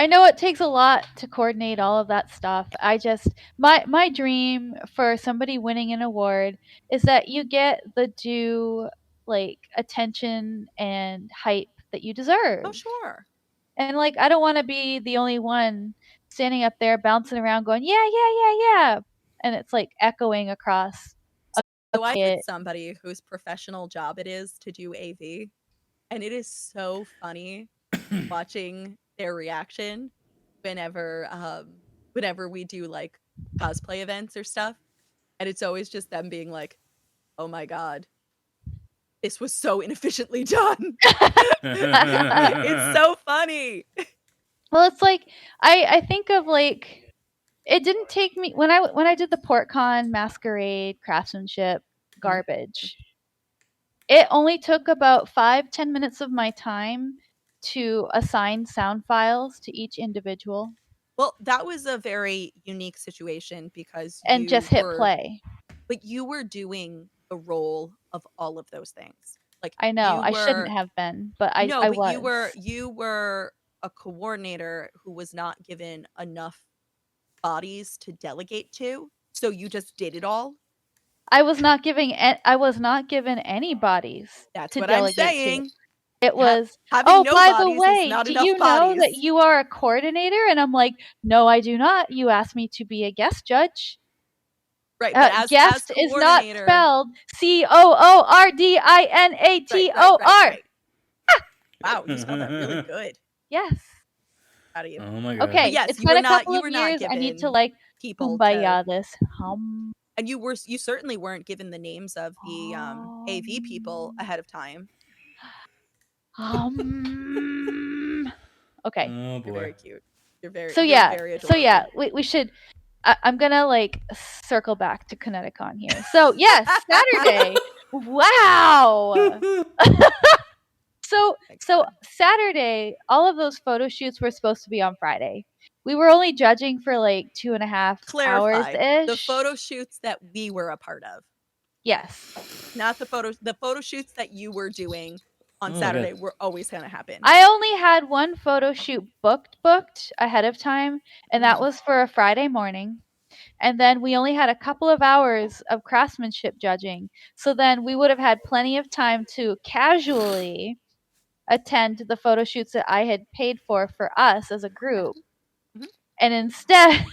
know it takes a lot to coordinate all of that stuff. I just my dream for somebody winning an award is that you get the due like attention and hype that you Oh, deserve. sure. And like I don't want to be the only one standing up there bouncing around going, "Yeah, yeah, yeah, yeah." And it's like echoing across So I with it. somebody whose professional job it is to do AV, and it is so funny watching their reaction whenever we do like cosplay events or stuff. And it's always just them being like, "Oh my god, this was so inefficiently done." It's so funny. Well, it's like I think of like it didn't take me when I did the PortCon masquerade craftsmanship Mhm. garbage. It only took about 5-10 minutes of my time to assign sound files to each individual Well, that was a very unique situation because and just hit play. you were doing the role of all of those things. Like I know you I shouldn't were have been, but no, I but was. you were a coordinator who was not given enough bodies to delegate to, so you just did it all. I was not given any bodies That's to what I'm delegate to. saying. It was, Having "Oh, no by the bodies is way, not do enough you know that bodies. you are a coordinator?" And I'm like, "No, I do not. You asked me to be a guest judge." Right, but as Guest is not coordinator, spelled COORDINATOR. right. Wow, you spelled that really good. Yes. Proud of you. Oh my god. But Okay, yes, it's been a couple you of were not years. I need to given like people to kumbaya this. and you certainly weren't given the names of the AV people Hum. ahead of time. Hum. Okay. Oh You're boy. very cute. So You're yeah, very so yeah, adorable. we should. I'm gonna like circle back to ConnectiCon here. So yes, Saturday. Wow. So Saturday, all of those photo shoots were supposed to be on Friday. We were only judging for like 2.5 hours Clarify, ish. the photo shoots that we were a part of. Yes. Not the photo shoots that you were doing on Saturday were always going to happen. I only had one photo shoot booked ahead of time, and that was for a Friday morning. And then we only had a couple of hours of craftsmanship judging. So then we would have had plenty of time to casually attend the photo shoots that I had paid for us as a group. Mhm. And instead,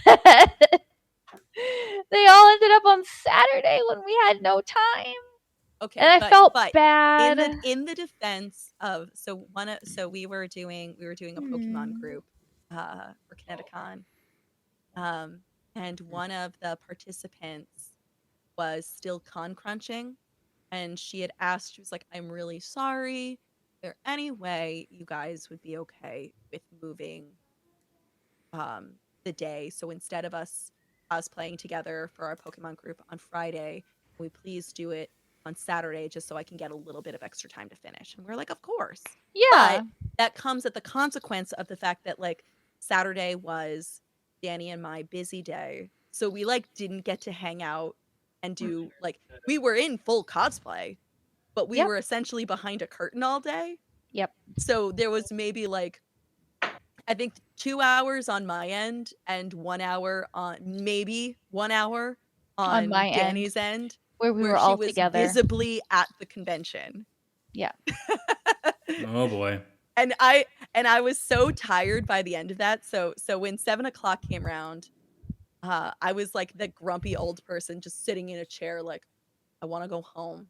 they all ended up on Saturday when we had no time. Okay, And I felt bad. in the defense of so we were doing a Pokemon group for ConnectiCon, and one of the participants was still con crunching, and she had asked, she was like, "I'm really sorry. Is there any way you guys would be okay with moving the day? So instead of us playing together for our Pokemon group on Friday, can we please do it on Saturday just so I can get a little bit of extra time to finish?" And we're like, "Of course." Yeah. But that comes at the consequence of the fact that like Saturday was Danny and my busy day. So we like didn't get to hang out and do like we were in full cosplay, but we Yep. were essentially behind a curtain all day. Yep. So there was maybe like I think 2 hours on my end and 1 hour on maybe 1 hour On my on end, Danny's end, where we where were she all was together. visibly at the convention. Yeah. Oh boy. And I was so tired by the end of that. So when 7 o'clock came around, I was like the grumpy old person just sitting in a chair like, I want to go home.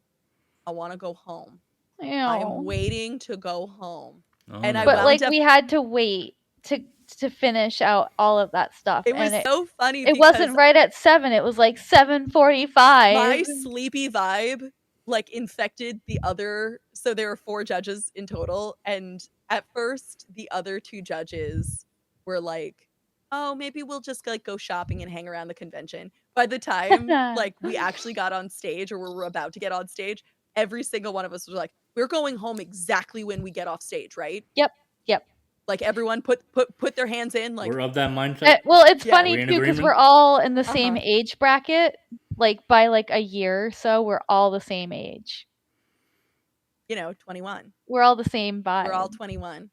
I want to go home. I'm waiting to go home. Oh, And no. I But wound like up we had to wait to finish out all of that stuff. it was And so funny it because wasn't right at 7, it was like 7:45. my sleepy vibe like infected the other, so there were 4 judges in total, and at first the other 2 judges were like, "Oh, maybe we'll just like go shopping and hang around the convention." By the time like we actually got on stage or we're about to get on stage, every single one of us was like, "We're going home exactly when we get off stage, right?" Yep. Yep. Like everyone put their hands in like We're of that mindset. Well, it's Yeah. funny We in too because agreement? we're all in the same Uh-huh. age bracket. Like by like a year or so, we're all the same age. 21. We're all the same vibe. We're all 21.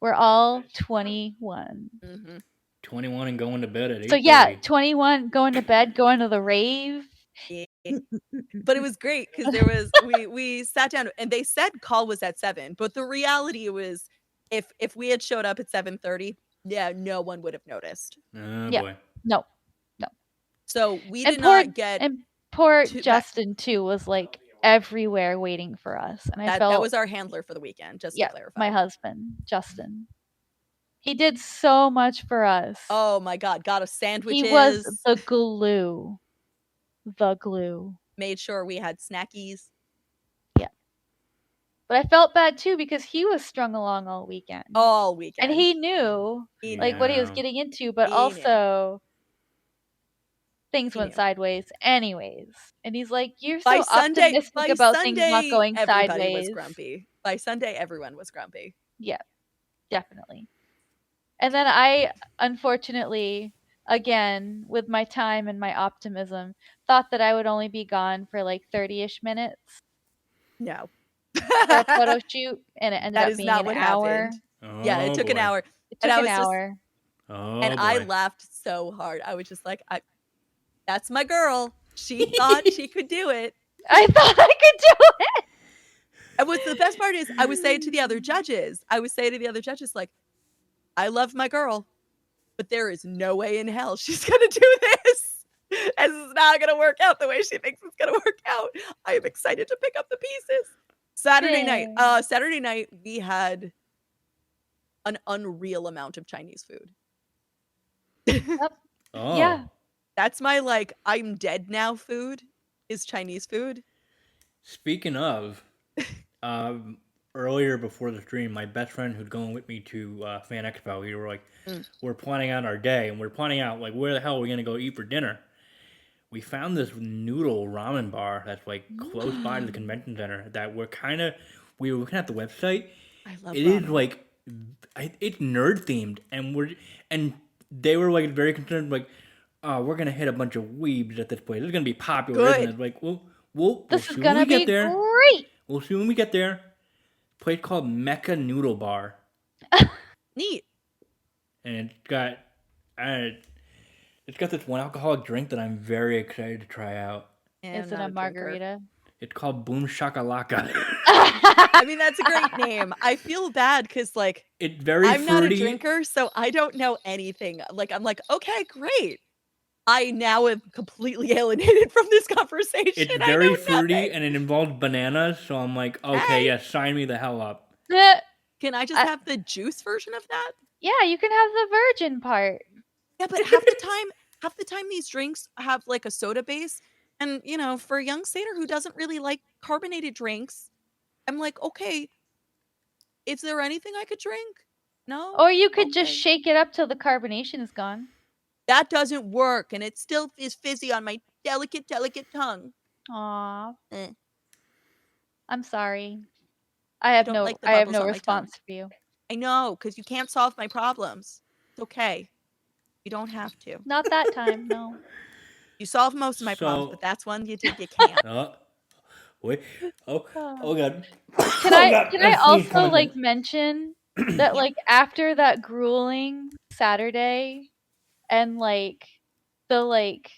We're all 21. Mhm. 21 and going to bed at 8:30. So yeah, 21 going to bed, going to the rave. Yeah. But it was great because there was we sat down and they said call was at 7, but the reality was if we had showed up at 7:30, yeah, no one would have noticed. Oh Yeah. boy. No. So we And did not get poor to- Justin too was like everywhere waiting for us. And I felt that was our handler for the weekend, just to clarify. my husband, Justin. He did so much for us. Oh my god, got us sandwiches. He was the glue. The glue. Made sure we had snackies. Yeah. But I felt bad too because he was strung along all weekend. All weekend. And he knew like what he was getting into, but also things went sideways anyways. And he's like, "You're so optimistic about things not going everybody sideways." was grumpy. By Sunday, everyone was grumpy. Yeah, definitely. And then I, unfortunately, again, with my time and my optimism, thought that I would only be gone for like 30-ish minutes No. for a photo shoot, and it ended up being an hour. Oh, yeah, it took an hour. It took an hour. And I laughed so hard. I was just like, that's my girl. She thought she could do it. I thought I could do it. And what's the best part is I would say to the other judges, like, I love my girl, but there is no way in hell she's going to do this. And it's not going to work out the way she thinks it's going to work out. I am excited to pick up the pieces. Saturday night, we had an unreal amount of Chinese food. Yep. Oh. Yeah. That's my like I'm dead now food is Chinese food. Speaking of, earlier before the stream, my best friend who'd gone with me to Fan Expo, we were like, we're planning out our day, and we're planning out like where the hell are we gonna go eat for dinner. We found this noodle ramen bar that's like close by to the convention center that we were looking at the website. I love It ramen. is like it's nerd themed, and they were like very concerned like, oh, we're gonna hit a bunch of weebs at this place. It's gonna be popular, isn't it? Like, we'll This see is when gonna we be get there. great. We'll see when we get there. Place called Mecca Noodle Bar, Neat. and it's got this one alcoholic drink that I'm very excited to try out. Is it a margarita? It's called Boom Shakalaka. I mean, that's a great name. I feel bad because, like, It's very I'm not a fruity. drinker, so I don't know anything. Like, I'm like, okay, great. I now am completely alienated from this conversation. It's I very know fruity nothing. and it involves bananas, so I'm like, okay, Hey. yes, sign me the hell up. Can I just have the juice version of that? Yeah, you can have the virgin part. Yeah, but half the time these drinks have like a soda base, and you know, for a young satyr who doesn't really like carbonated drinks, I'm like, okay, is there anything I could drink? No. Or you could just Okay. shake it up till the carbonation is gone. That doesn't work, and it still is fizzy on my delicate tongue. Aw. Eh. I'm sorry. I have don't no like the I have bubbles no on my response tongue. for you. I know, because you can't solve my problems. It's okay. You don't have to. Not that time, no. You solve most of my problems, So- but that's one you can't. Wait. Oh god. Can Oh, I God, can I that sneeze also coming like from- mention that like after that grueling Saturday and like the like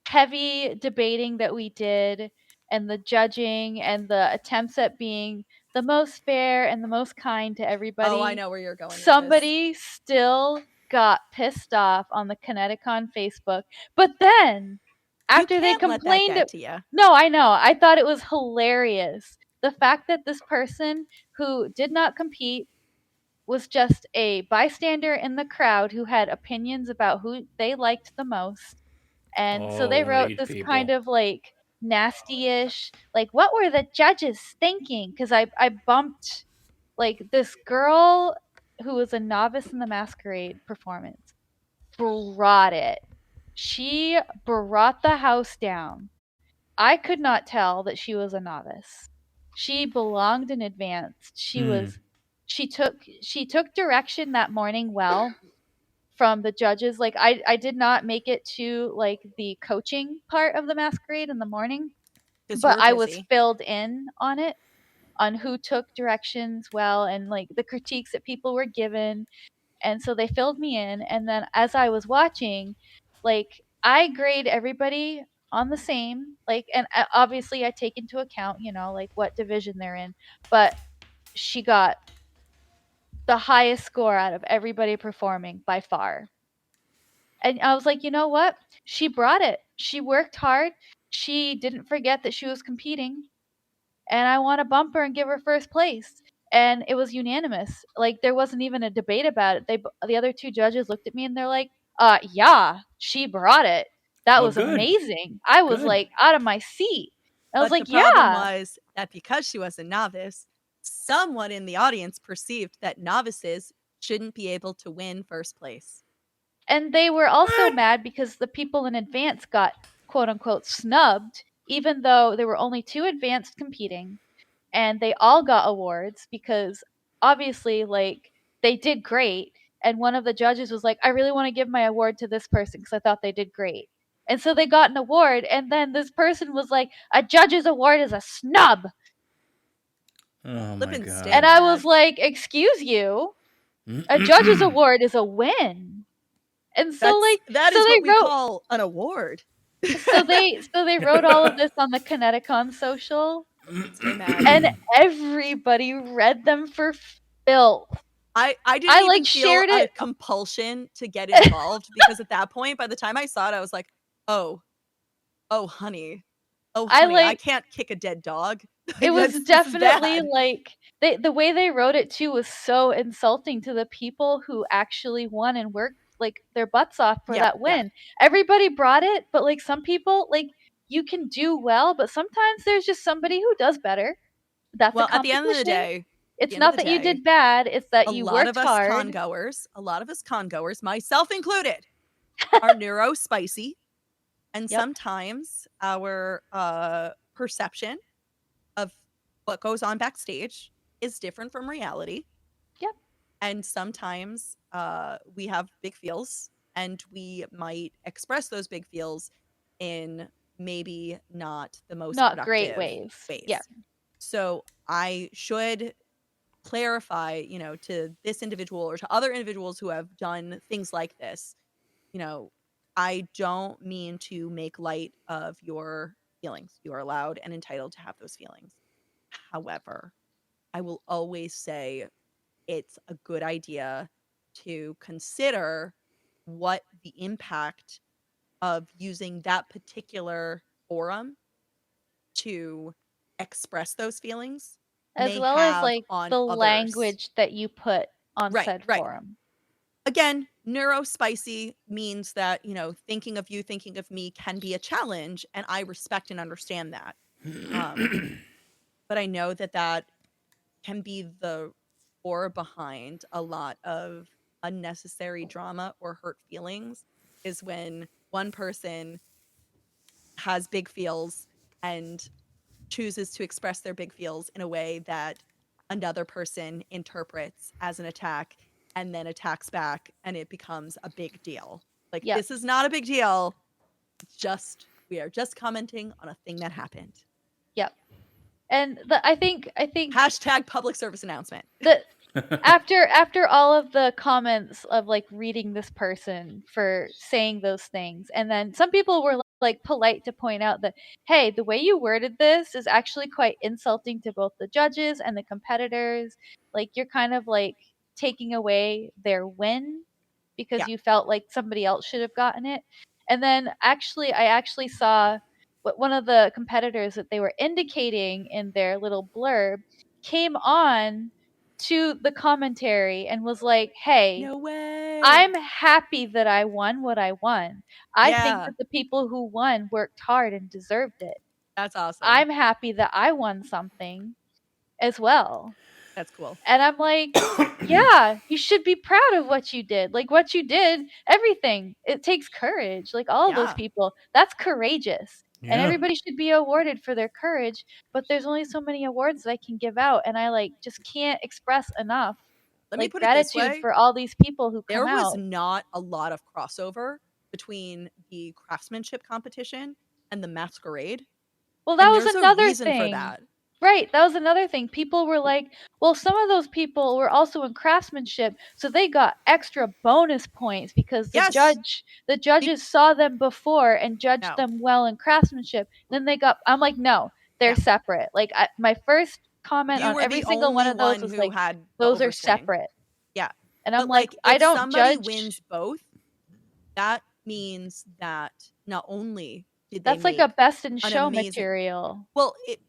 heavy debating that we did and the judging and the attempts at being the most fair and the most kind to everybody. Oh, I know where you're going with this. Somebody still got pissed off on the ConnectiCon Facebook, but then after they complained, let that get to you. no, I know. I thought it was hilarious. The fact that this person who did not compete was just a bystander in the crowd who had opinions about who they liked the most. And so they wrote this kind of like nasty-ish, like, what were the judges thinking? Because I bumped like this girl who was a novice in the masquerade performance brought it. She brought the house down. I could not tell that she was a novice. She belonged in advanced. She took direction that morning well from the judges. Like I did not make it to like the coaching part of the masquerade in the morning, but I was filled in on it, on who took directions well and like the critiques that people were given. And so they filled me in, and then as I was watching, like I grade everybody on the same, like, and obviously I take into account, you know, like what division they're in, but she got the highest score out of everybody performing by far. And I was like, you know what? She brought it. She worked hard. She didn't forget that she was competing. And I want to bump her and give her first place. And it was unanimous. Like there wasn't even a debate about it. The other two judges looked at me and they're like, yeah, she brought it. That was good. Amazing. I was Good. like out of my seat. I was But like, the problem yeah. was that because she was a novice, someone in the audience perceived that novices shouldn't be able to win first place. And they were also mad because the people in advance got quote unquote snubbed, even though there were only 2 advanced competing, and they all got awards because obviously like they did great. And one of the judges was like, I really want to give my award to this person because I thought they did great. And so they got an award, and then this person was like, a judge's award is a snub. Oh my god. And I was like, excuse you, a judge's award is a win. And so that is what we call an award. so they wrote all of this on the ConnectiCon social, and everybody read them for filth. I didn't even feel a compulsion to get involved because at that point, by the time I saw it, I was like, oh honey, I can't kick a dead dog. It was definitely like the way they wrote it too was so insulting to the people who actually won and worked like their butts off for that win. Yeah. Everybody brought it, but like some people, like you can do well, but sometimes there's just somebody who does better. That's Well, a at the end of the competition. day, It's not that you did bad, it's that you worked hard. a lot of us con goers, myself included, are neuro spicy, and Yep. sometimes our perception of what goes on backstage is different from reality. Yep. And sometimes we have big feels, and we might express those big feels in maybe not the most Not great productive ways. ways. Yeah. So I should clarify, you know, to this individual or to other individuals who have done things like this, you know, I don't mean to make light of your feelings. You are allowed and entitled to have those feelings. However, I will always say it's a good idea to consider what the impact of using that particular forum to express those feelings As may well as, have like, on the others. language that you put on Right, said right. forum. Again, neurospicy means that, you know, thinking of you, thinking of me can be a challenge, and I respect and understand that. But I know that that can be the core behind a lot of unnecessary drama or hurt feelings, is when one person has big feels and chooses to express their big feels in a way that another person interprets as an attack and then attacks back, and it becomes a big deal. Like, Yep. this is not a big deal. It's just, we are just commenting on a thing that happened. Yep. And I think Hashtag public service announcement. that after all of the comments of, like, reading this person for saying those things, and then some people were, like, polite to point out that, hey, the way you worded this is actually quite insulting to both the judges and the competitors. Like, you're kind of, like, taking away their win because Yeah. you felt like somebody else should have gotten it. And then I actually saw what one of the competitors that they were indicating in their little blurb came on to the commentary and was like, "Hey, No way. I'm happy that I won what I won. I think Yeah. that the people who won worked hard and deserved it. That's awesome. I'm happy that I won something as well." That's cool. And I'm like, "Yeah, you should be proud of what you did. Like, what you did, everything, it takes courage. Like, all of those Yeah. people, that's courageous. And Yeah. everybody should be awarded for their courage, but there's only so many awards that I can give out, and I, like, just can't express enough, Let me like, put it this gratitude way. for all these people who There come was out." not a lot of crossover between the craftsmanship competition and the masquerade. Well, that And was there's a another reason for thing. that. Right, that was another thing. People were like, "Well, some of those people were also in craftsmanship, so they got extra bonus points because Yes. the judges saw them before and judged No. them well in craftsmanship." Then they got I'm like, "No, they're Yeah. separate." Like, my first comment You on were every the single one only of those one was who like, had the "Those are overswing. separate." Yeah. And I'm But, like, like, "I if don't somebody judge." wins both, that means that not only did they That's like a make best in an show amazing material. well, it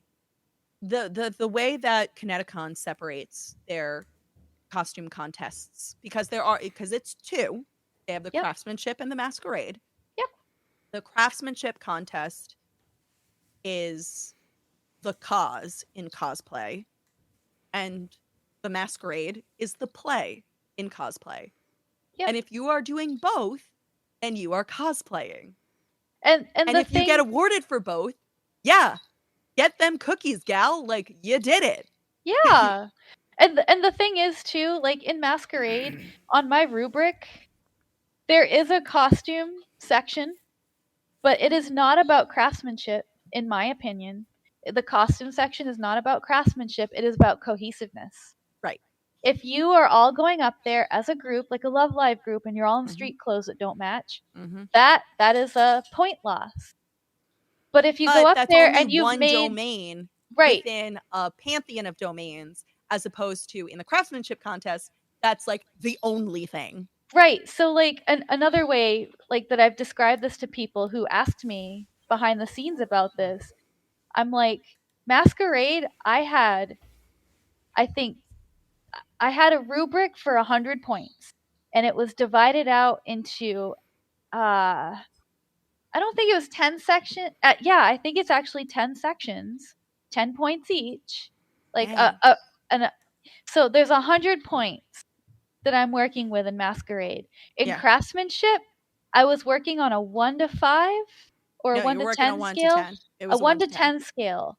the way that ConnectiCon separates their costume contests, because it's 2. They have the Yep. craftsmanship and the masquerade. Yep. The craftsmanship contest is the cause in cosplay, and the masquerade is the play in cosplay. Yep. And if you are doing both, then you are cosplaying. And And the if you get awarded for both, yeah, get them cookies, gal. Like, you did it. Yeah. And the thing is too, like, in Masquerade, on my rubric, there is a costume section, but it is not about craftsmanship, in my opinion. The costume section is not about craftsmanship, it is about cohesiveness. Right. If you are all going up there as a group, like a Love Live group, and you're all in Mhm. street clothes that don't match, Mhm. that is a point loss. But if you go But up that's there only and you've one made domain right, within a pantheon of domains, as opposed to in the craftsmanship contest, that's like the only thing. right. So, like, another way, like, that I've described this to people who asked me behind the scenes about this, I'm like, Masquerade, I think I had a rubric for 100 points, and it was divided out into, I don't think it was 10 section. Yeah, I think it's actually 10 sections, 10 points each. Like Dang. so there's 100 points that I'm working with in Masquerade. In Yeah. craftsmanship, I was working on a 1 to 5 or a No, 1 you're to working a 10 1 to scale, 10. It a was a 1 1 to to 10. 10 scale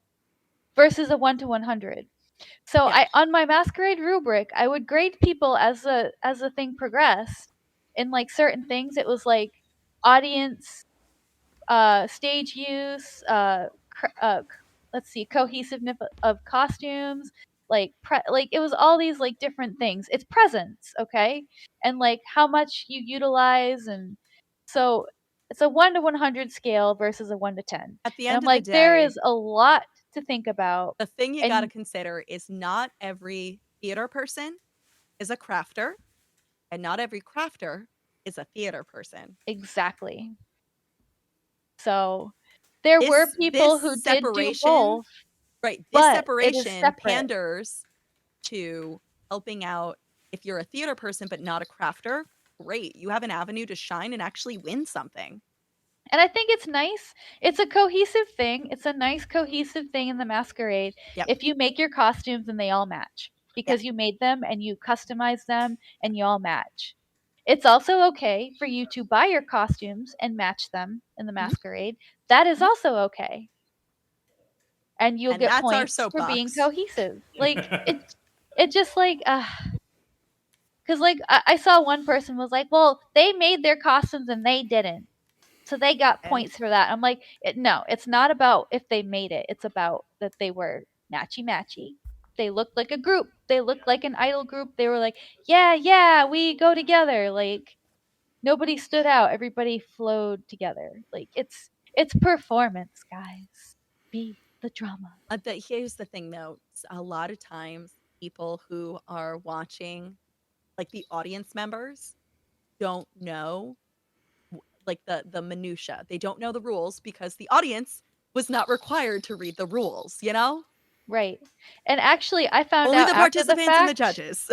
versus a 1 to 100. So Yeah. I on my Masquerade rubric, I would grade people as the thing progressed. In like certain things, it was like audience, stage use, let's see, cohesiveness of costumes, like like it was all these like different things. It's presence, okay, and like how much you utilize, and so it's a 1 to 100 scale versus a 1 to 10, At the and I'm end of the like, there day, is a lot to think about, the thing you got to and consider is not every theater person is a crafter, and not every crafter is a theater person. exactly. So there were This people who did do separation, both, right, this but it is separation separate. panders to helping out if you're a theater person but not a crafter. Great. You have an avenue to shine and actually win something. And I think it's nice. It's a cohesive thing. It's a nice cohesive thing in the Masquerade Yep. if you make your costumes and they all match Yeah. because you made them and you customize them and you all match. It's also okay for you to buy your costumes and match them in the Mhm. Masquerade. That is Mhm. also okay. And you'll And get that's our points for being soapbox. cohesive. Like it just like cuz like I saw one person was like, "Well, they made their costumes and they didn't." So they got And points for that. I'm like, no, it's not about if they made it. It's about that they were matchy matchy. They looked like a group. They looked like an idol group. They were like, yeah, yeah, we go together. Like nobody stood out. Everybody flowed together. Like it's performance, guys. Be the drama. here's the thing though, a lot of times people who are watching, like the audience members, don't know like the minutia. They don't know the rules because the audience was not required to read the rules, you know? Right. And actually, I found Only out the after the participants and the fact. judges.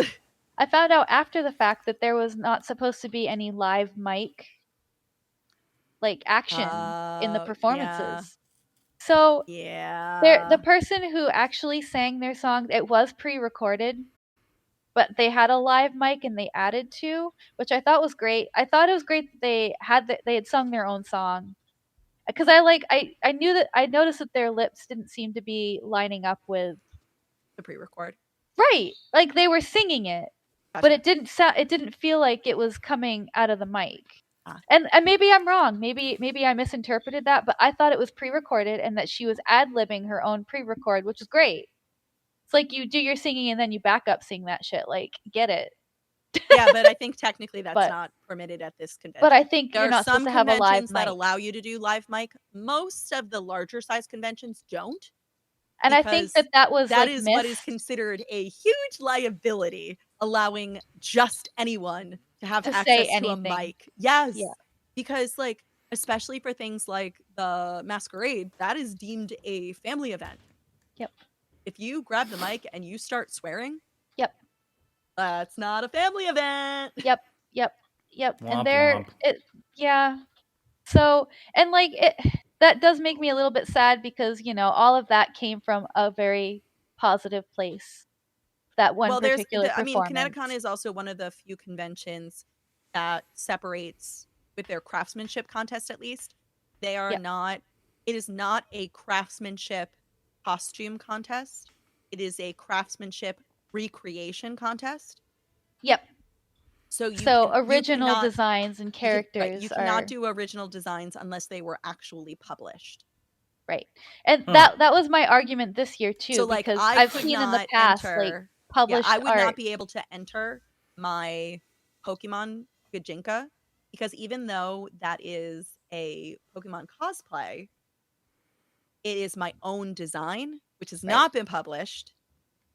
I found out after the fact that there was not supposed to be any live mic like action in the Yeah. performances. So the Yeah. person who actually sang their song, it was pre-recorded, but they had a live mic and they added to, which I thought was great. I thought it was great that they had sung their own song because I knew that I noticed that their lips didn't seem to be lining up with The pre-record. right, like they were singing it, but Gotcha. it didn't feel like it was coming out of the mic. Ah. And maybe I'm wrong. Maybe I misinterpreted that, but I thought it was pre-recorded and that she was ad-libbing her own pre-record, which is great. It's like you do your singing and then you back up sing that shit. Like, get it. Yeah, but I think technically that's But not permitted at this but convention. I think There you're are not supposed some to have a live conventions that mic. allow you to do live mic. Most of the larger size conventions don't, And I think because that was that like is what is missed considered a huge liability, allowing just anyone to have to say access to a anything. mic. Yes, Yeah. because like especially for things like the masquerade, that is deemed a family event. Yep. If you grab the mic and you start swearing, Yep. that's not a family event. Yep. Yep. Yep. And Womp womp. yeah. So, and like it that does make me a little bit sad because, all of that came from a very positive place. That one Well, particular I mean, ConnectiCon performance. is also one of the few conventions that separates with their craftsmanship contest, at least. They are Yep. not, it is not a craftsmanship costume contest. It is a craftsmanship recreation contest. Yep. So So you original cannot, designs and right, you characters cannot are do original designs unless they were actually published. right. And Huh. that was my argument this year So too like because I I've could seen in the not past like enter, yeah, I published would not art. be able to enter my Pokemon Gajinka because even though that is a Pokemon cosplay, it is my own design, which has Right. not been published.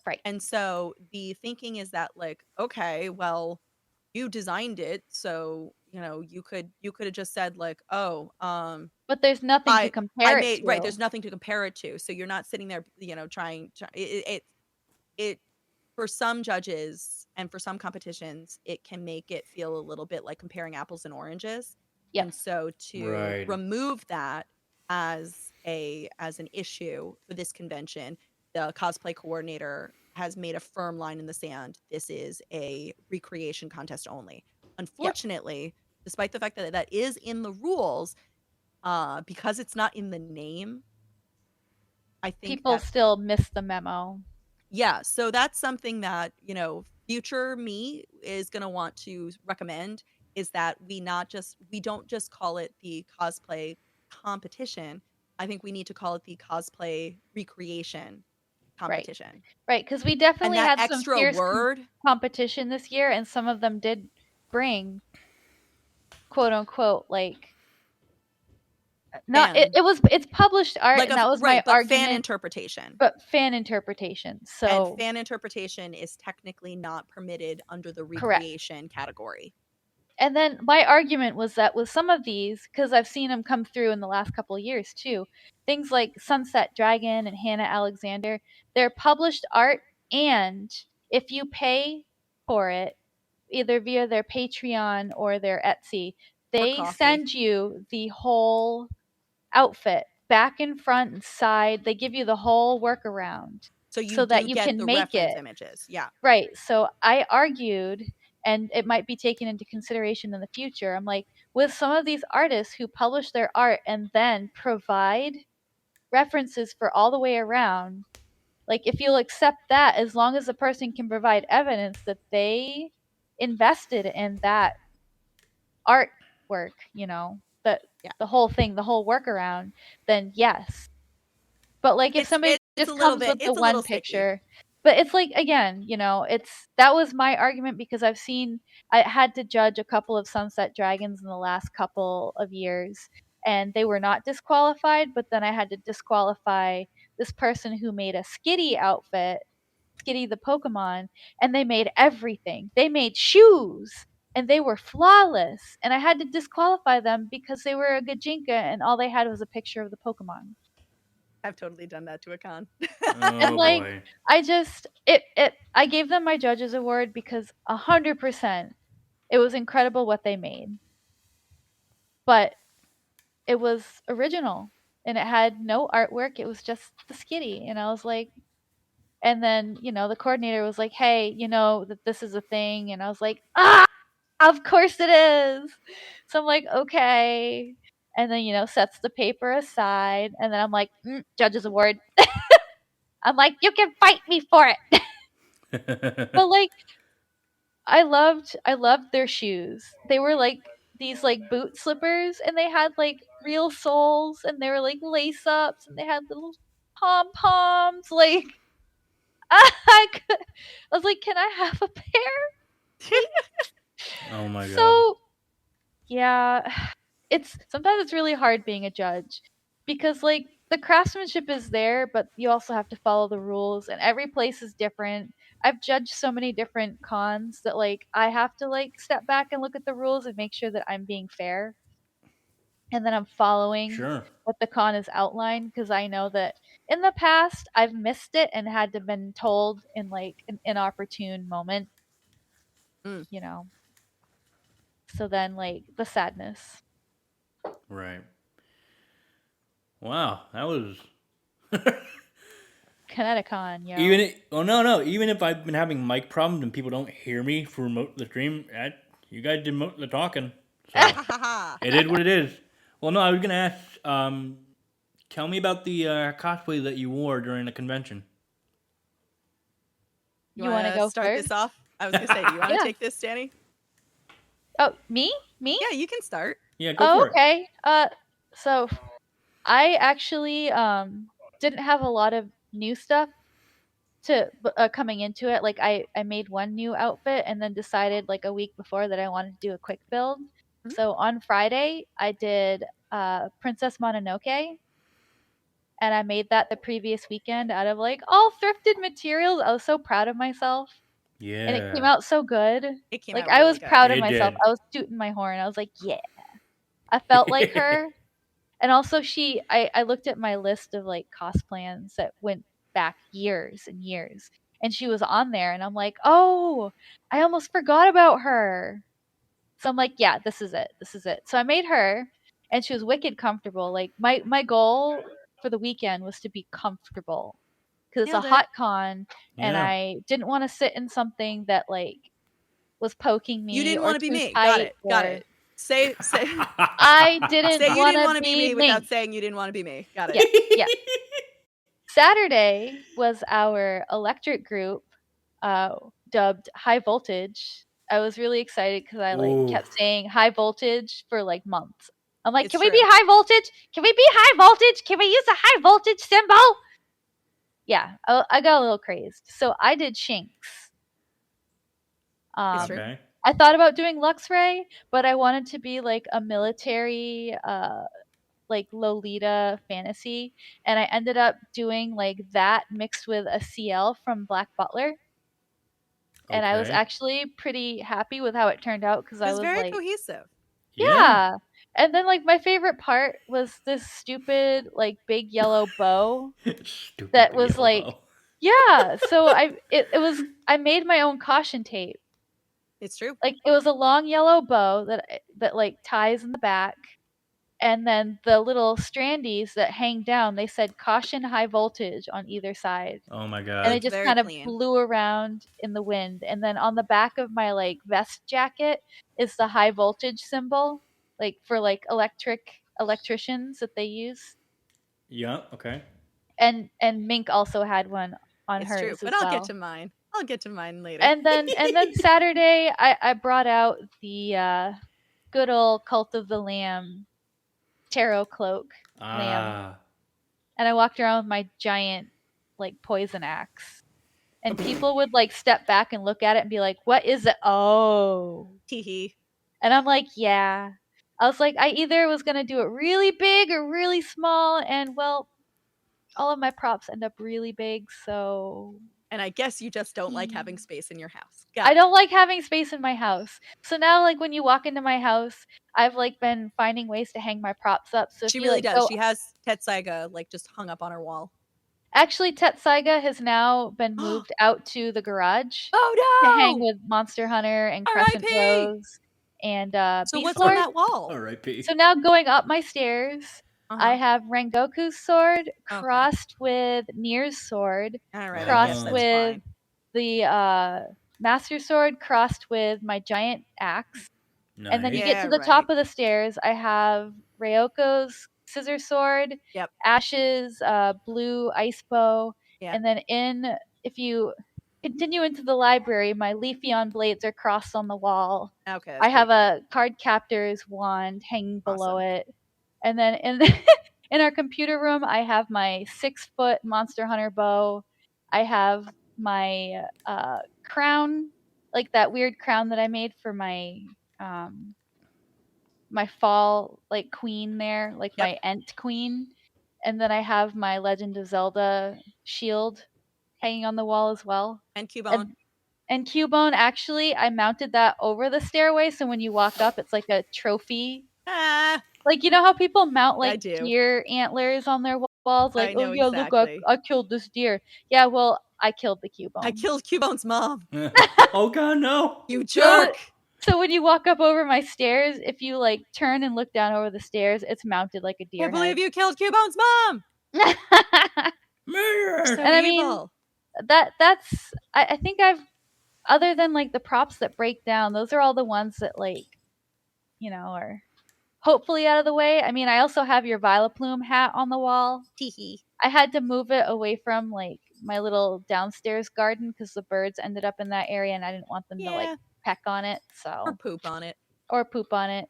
Right. And so the thinking is that like, okay, well, you designed it, so you could have just said like, oh, But there's nothing to I compare it made right. to. There's nothing to compare it to, so you're not sitting there, it for some judges and for some competitions, it can make it feel a little bit like comparing apples and oranges. Yep. And so to Right. remove that as an issue for this convention, the cosplay coordinator has made a firm line in the sand. This is a recreation contest only. Unfortunately, despite the fact that that is in the rules, because it's not in the name, I think People that still miss the memo. yeah, so that's something that, future me is going to want to recommend is that we don't just call it the cosplay competition. I think we need to call it the cosplay recreation Right. competition. Right, because we And definitely that had some extra fierce word, competition this year, and some of them did bring quote unquote like not fan, it's published art, like and that was my right, but fan argument, interpretation. but fan interpretation. And So fan interpretation is technically not permitted under the correct. recreation category. And then my argument was that with some of these, because I've seen them come through in the last couple of years too, things like Sunset Dragon and Hannah Alexander, they're published art, and if you pay for it, either via their Patreon or their Etsy, Or they coffee. send you the whole outfit, back and front and side. They give you the whole workaround So you so that do you get can the make reference it. images. Yeah. Right. So I argued, and it might be taken into consideration in the future. I'm like, with some of these artists who publish their art and then provide references for all the way around, like if you'll accept that, as long as the person can provide evidence that they invested in that artwork, that Yeah. the whole thing, the whole workaround, then yes. But like if somebody It's a just little comes bit with the it's a little one sticky. picture, but it's like again, it's that was my argument because I had to judge a couple of Sunset Dragons in the last couple of years, and they were not disqualified, but then I had to disqualify this person who made a Skitty outfit, Skitty the Pokemon, and they made everything. They made shoes and they were flawless, and I had to disqualify them because they were a Gajinka and all they had was a picture of the Pokemon. I've totally done that to a con. And Oh like boy. I gave them my judges award because 100% it was incredible what they made. But it was original and it had no artwork. It was just the skitty, and I was like, and then, the coordinator was like, "Hey, you know that this is a thing." And I was like, "Ah, of course it is." So I'm like, "Okay." And then, sets the paper aside, and then I'm like, "Judges award." I'm like, "You can fight me for it." But like I loved their shoes. They were like these like boot slippers, and they had like real soles, and they were like lace ups, and they had little pom poms. Like I was like, "Can I have a pair, please?" Oh my god. So yeah, sometimes it's really hard being a judge because like the craftsmanship is there, but you also have to follow the rules, and every place is different. I've judged so many different cons that like I have to like step back and look at the rules and make sure that I'm being fair and that I'm following Sure. what the con is outlined, because I know that in the past I've missed it and had to been told in like an inopportune moment, Mm. you know. So then like the sadness. Right. Wow, that was ConnectiCon, no, even if I've been having mic problems and people don't hear me for the stream, you guys did the talking, so it is what it is. Well, no, I was gonna ask. Tell me about the cosplay that you wore during the convention. You You want to want to go start first? this off? I was going to say, do you want to Yeah. take this, Danny? Oh, me? Yeah, you can start. Yeah, go Oh, for it. okay. So I actually didn't have a lot of new stuff coming into it. Like I made one new outfit and then decided like a week before that I wanted to do a quick build. Mhm. So on Friday I did Princess Mononoke, and I made that the previous weekend out of like all thrifted materials. I was so proud of myself. And it came Yeah, out so good. It came Like out I really was good. proud of it myself. did. I was tooting my horn. I was like, "Yeah." I felt like her. And also I looked at my list of like cosplans that went back years and years, and she was on there, and I'm like, "Oh, I almost forgot about her." So I'm like, "Yeah, this is it. This is it." So I made her, and she was wicked comfortable. Like my goal for the weekend was to be comfortable, because it's a Nailed it. hot con, and Yeah. I didn't want to sit in something that like was poking me You didn't or want to be too me. tight. Got it. Got or- it. Say I didn't say you want didn't to want to be me without Mink. saying you didn't want to be me. Got it. Yeah. Saturday was our electric group, dubbed High Voltage. I was really excited because I like Ooh. kept saying high voltage for like months. I'm like, It's can we true. be high voltage? Can we be high voltage? Can we use a high voltage symbol? Yeah, I got a little crazed. So I did Shinx. It's true. Okay. I thought about doing Luxray, but I wanted to be like a military, like Lolita fantasy, and I ended up doing like that mixed with a CL from Black Butler. And I was Okay. actually pretty happy with how it turned out because It I was was very like, cohesive. yeah. And then like my favorite part was this stupid like big yellow bow Stupid that big was yellow like, bow. yeah. So I made my own caution tape. It's true. Like it was a long yellow bow that like ties in the back, and then the little strandies that hang down, they said caution high voltage on either side. Oh my And god. they Looked just very kind of clean. blew around in the wind. And then on the back of my like vest jacket is the high voltage symbol, like for like electricians that they use. Yeah. Okay. And Mink also had one on It's hers true. as But I'll well. get to mine. I'll get to mine later. And then Saturday I brought out the good old Cult of the Lamb tarot cloak lamb. And I walked around with my giant like poison axe. And people would like step back and look at it and be like, "What is it?" Oh. Teehee. And I'm like, "Yeah." I was like, I either was going to do it really big or really small, and well, all of my props end up really big, so And I guess you just don't like having space in your house. Got I it. don't like having space in my house. So now like when you walk into my house, I've like been finding ways to hang my props up. So if She you really like does. go She has Tetsaiga like just hung up on her wall. Actually, Tetsaiga has now been moved out to the garage Oh to no! hang with Monster Hunter and Crescent R.I.P. Rose and So Beast what's Lord. on that wall? R.I.P. So now going up my stairs, I have Rengoku's sword crossed with Nier's sword, All right, I guess crossed that's with fine. the Master Sword, crossed with my giant axe. Nice. And then you Yeah, get to the top of the stairs, I have Ryoko's scissor sword, Yep. Ash's blue ice bow, Yep. and then if you continue into the library, my Leafeon blades are crossed on the wall. Okay. I have a card captor's wand hanging below it. And then in our computer room, I have my 6-foot Monster Hunter bow. I have my crown, like that weird crown that I made for my my fall like queen there, like my Ent queen. And then I have my Legend of Zelda shield hanging on the wall as well. And Cubone. And Cubone, actually, I mounted that over the stairway, so when you walk up, it's like a trophy. Like, you know how people mount like deer antlers on their walls? Like, I oh know yeah, exactly. look, I killed this deer. Yeah, well, I killed the Cubone. I killed Cubone's mom. Oh god, no! You jerk! So when you walk up over my stairs, if you like turn and look down over the stairs, it's mounted like a deer. Can't believe you killed Cubone's mom. Murder! So and I evil. mean, that's I think I've, other than like the props that break down, those are all the ones that like, you know, are hopefully out of the way. I mean, I also have your Vileplume hat on the wall. Teehee. I had to move it away from like my little downstairs garden because the birds ended up in that area and I didn't want them to like peck on it. So Or poop on it. Or poop on it.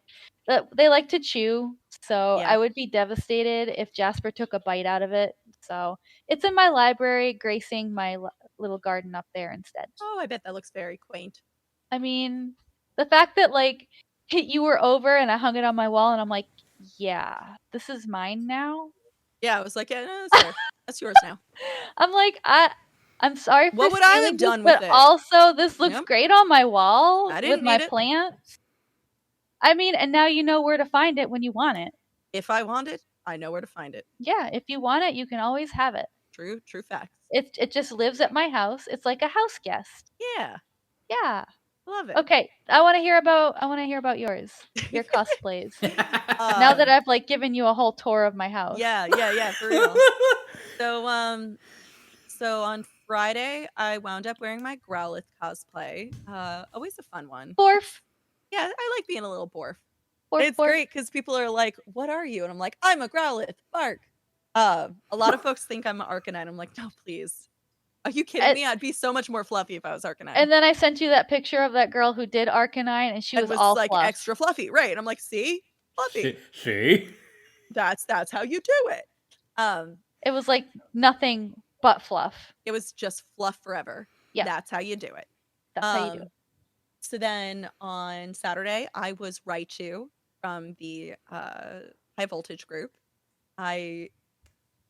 But they like to chew, so I would be devastated if Jasper took a bite out of it. So it's in my library, gracing my little garden up there instead. Oh, I bet that looks very quaint. I mean, the fact that like you were over and I hung it on my wall and I'm like, yeah, this is mine now. Yeah, I was like, yeah, no, that's fair. That's yours now. I'm like, I'm sorry for what would I have done with but it? also this looks great on my wall with my need it. plants. I mean, and now you know where to find it when you want it. If I want it, I know where to find it. Yeah, if you want it, you can always have it. True facts. It just lives at my house. It's like a house guest. Yeah. Yeah. Love it. Okay, I want to hear about yours. Your cosplays. Now that I've like given you a whole tour of my house. Yeah, for real. So on Friday, I wound up wearing my Growlithe cosplay. Always a fun one. Borf. Yeah, I like being a little borf. Borf, It's borf. great because people are like, "What are you?" And I'm like, "I'm a Growlithe. Bark." A lot of folks think I'm an Arcanine. I'm like, "No, please. Are you kidding me? I'd be so much more fluffy if I was Arcanine." And then I sent you that picture of that girl who did Arcanine, and she was all like fluff. extra fluffy, right? And I'm like, "See, fluffy. See? That's how you do it." It was like nothing but fluff. It was just fluff forever. Yeah. That's how you do it. That's how you do it. So then on Saturday, I was Raichu from the high voltage group. I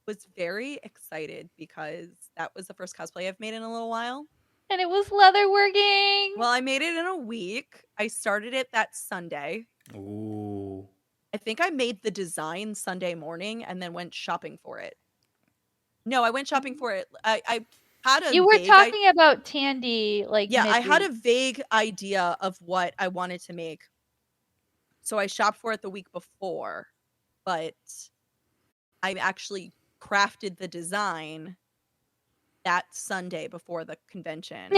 was very excited because that was the first cosplay I've made in a little while. And it was leatherworking. Well, I made it in a week. I started it that Sunday. Ooh. I think I made the design Sunday morning and then went shopping for it. No, I went shopping for it. I had a You were vague talking about Tandy, like yeah, I had a midweek. vague idea of what I wanted to make. So I shopped for it the week before, but I actually crafted the design that Sunday before the convention.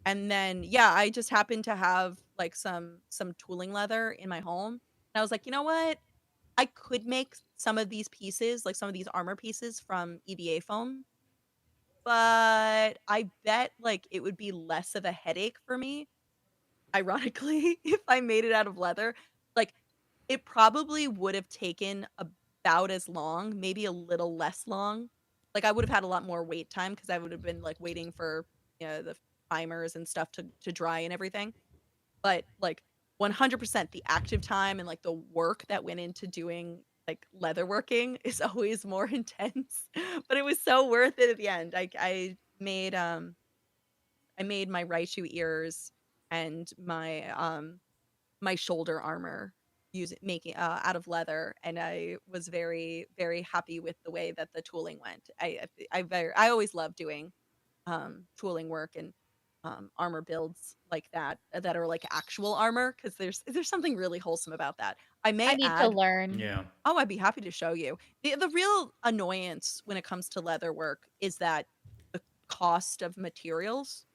And then yeah, I just happened to have like some tooling leather in my home. And I was like, "You know what? I could make some of these pieces, like some of these armor pieces from EVA foam. But I bet like it would be less of a headache for me, ironically, if I made it out of leather. Like it probably would have taken about as long, maybe a little less long. Like I would have had a lot more wait time because I would have been like waiting for the primers and stuff to dry and everything. But like 100% the active time and like the work that went into doing like leather working is always more intense. But it was so worth it at the end. I made my Raichu ears and my shoulder armor making out of leather, and I was very very happy with the way that the tooling went. I always love doing tooling work and armor builds like that are like actual armor because there's something really wholesome about that. I need to add learn. Yeah. Oh, I'd be happy to show you. The real annoyance when it comes to leather work is that the cost of materials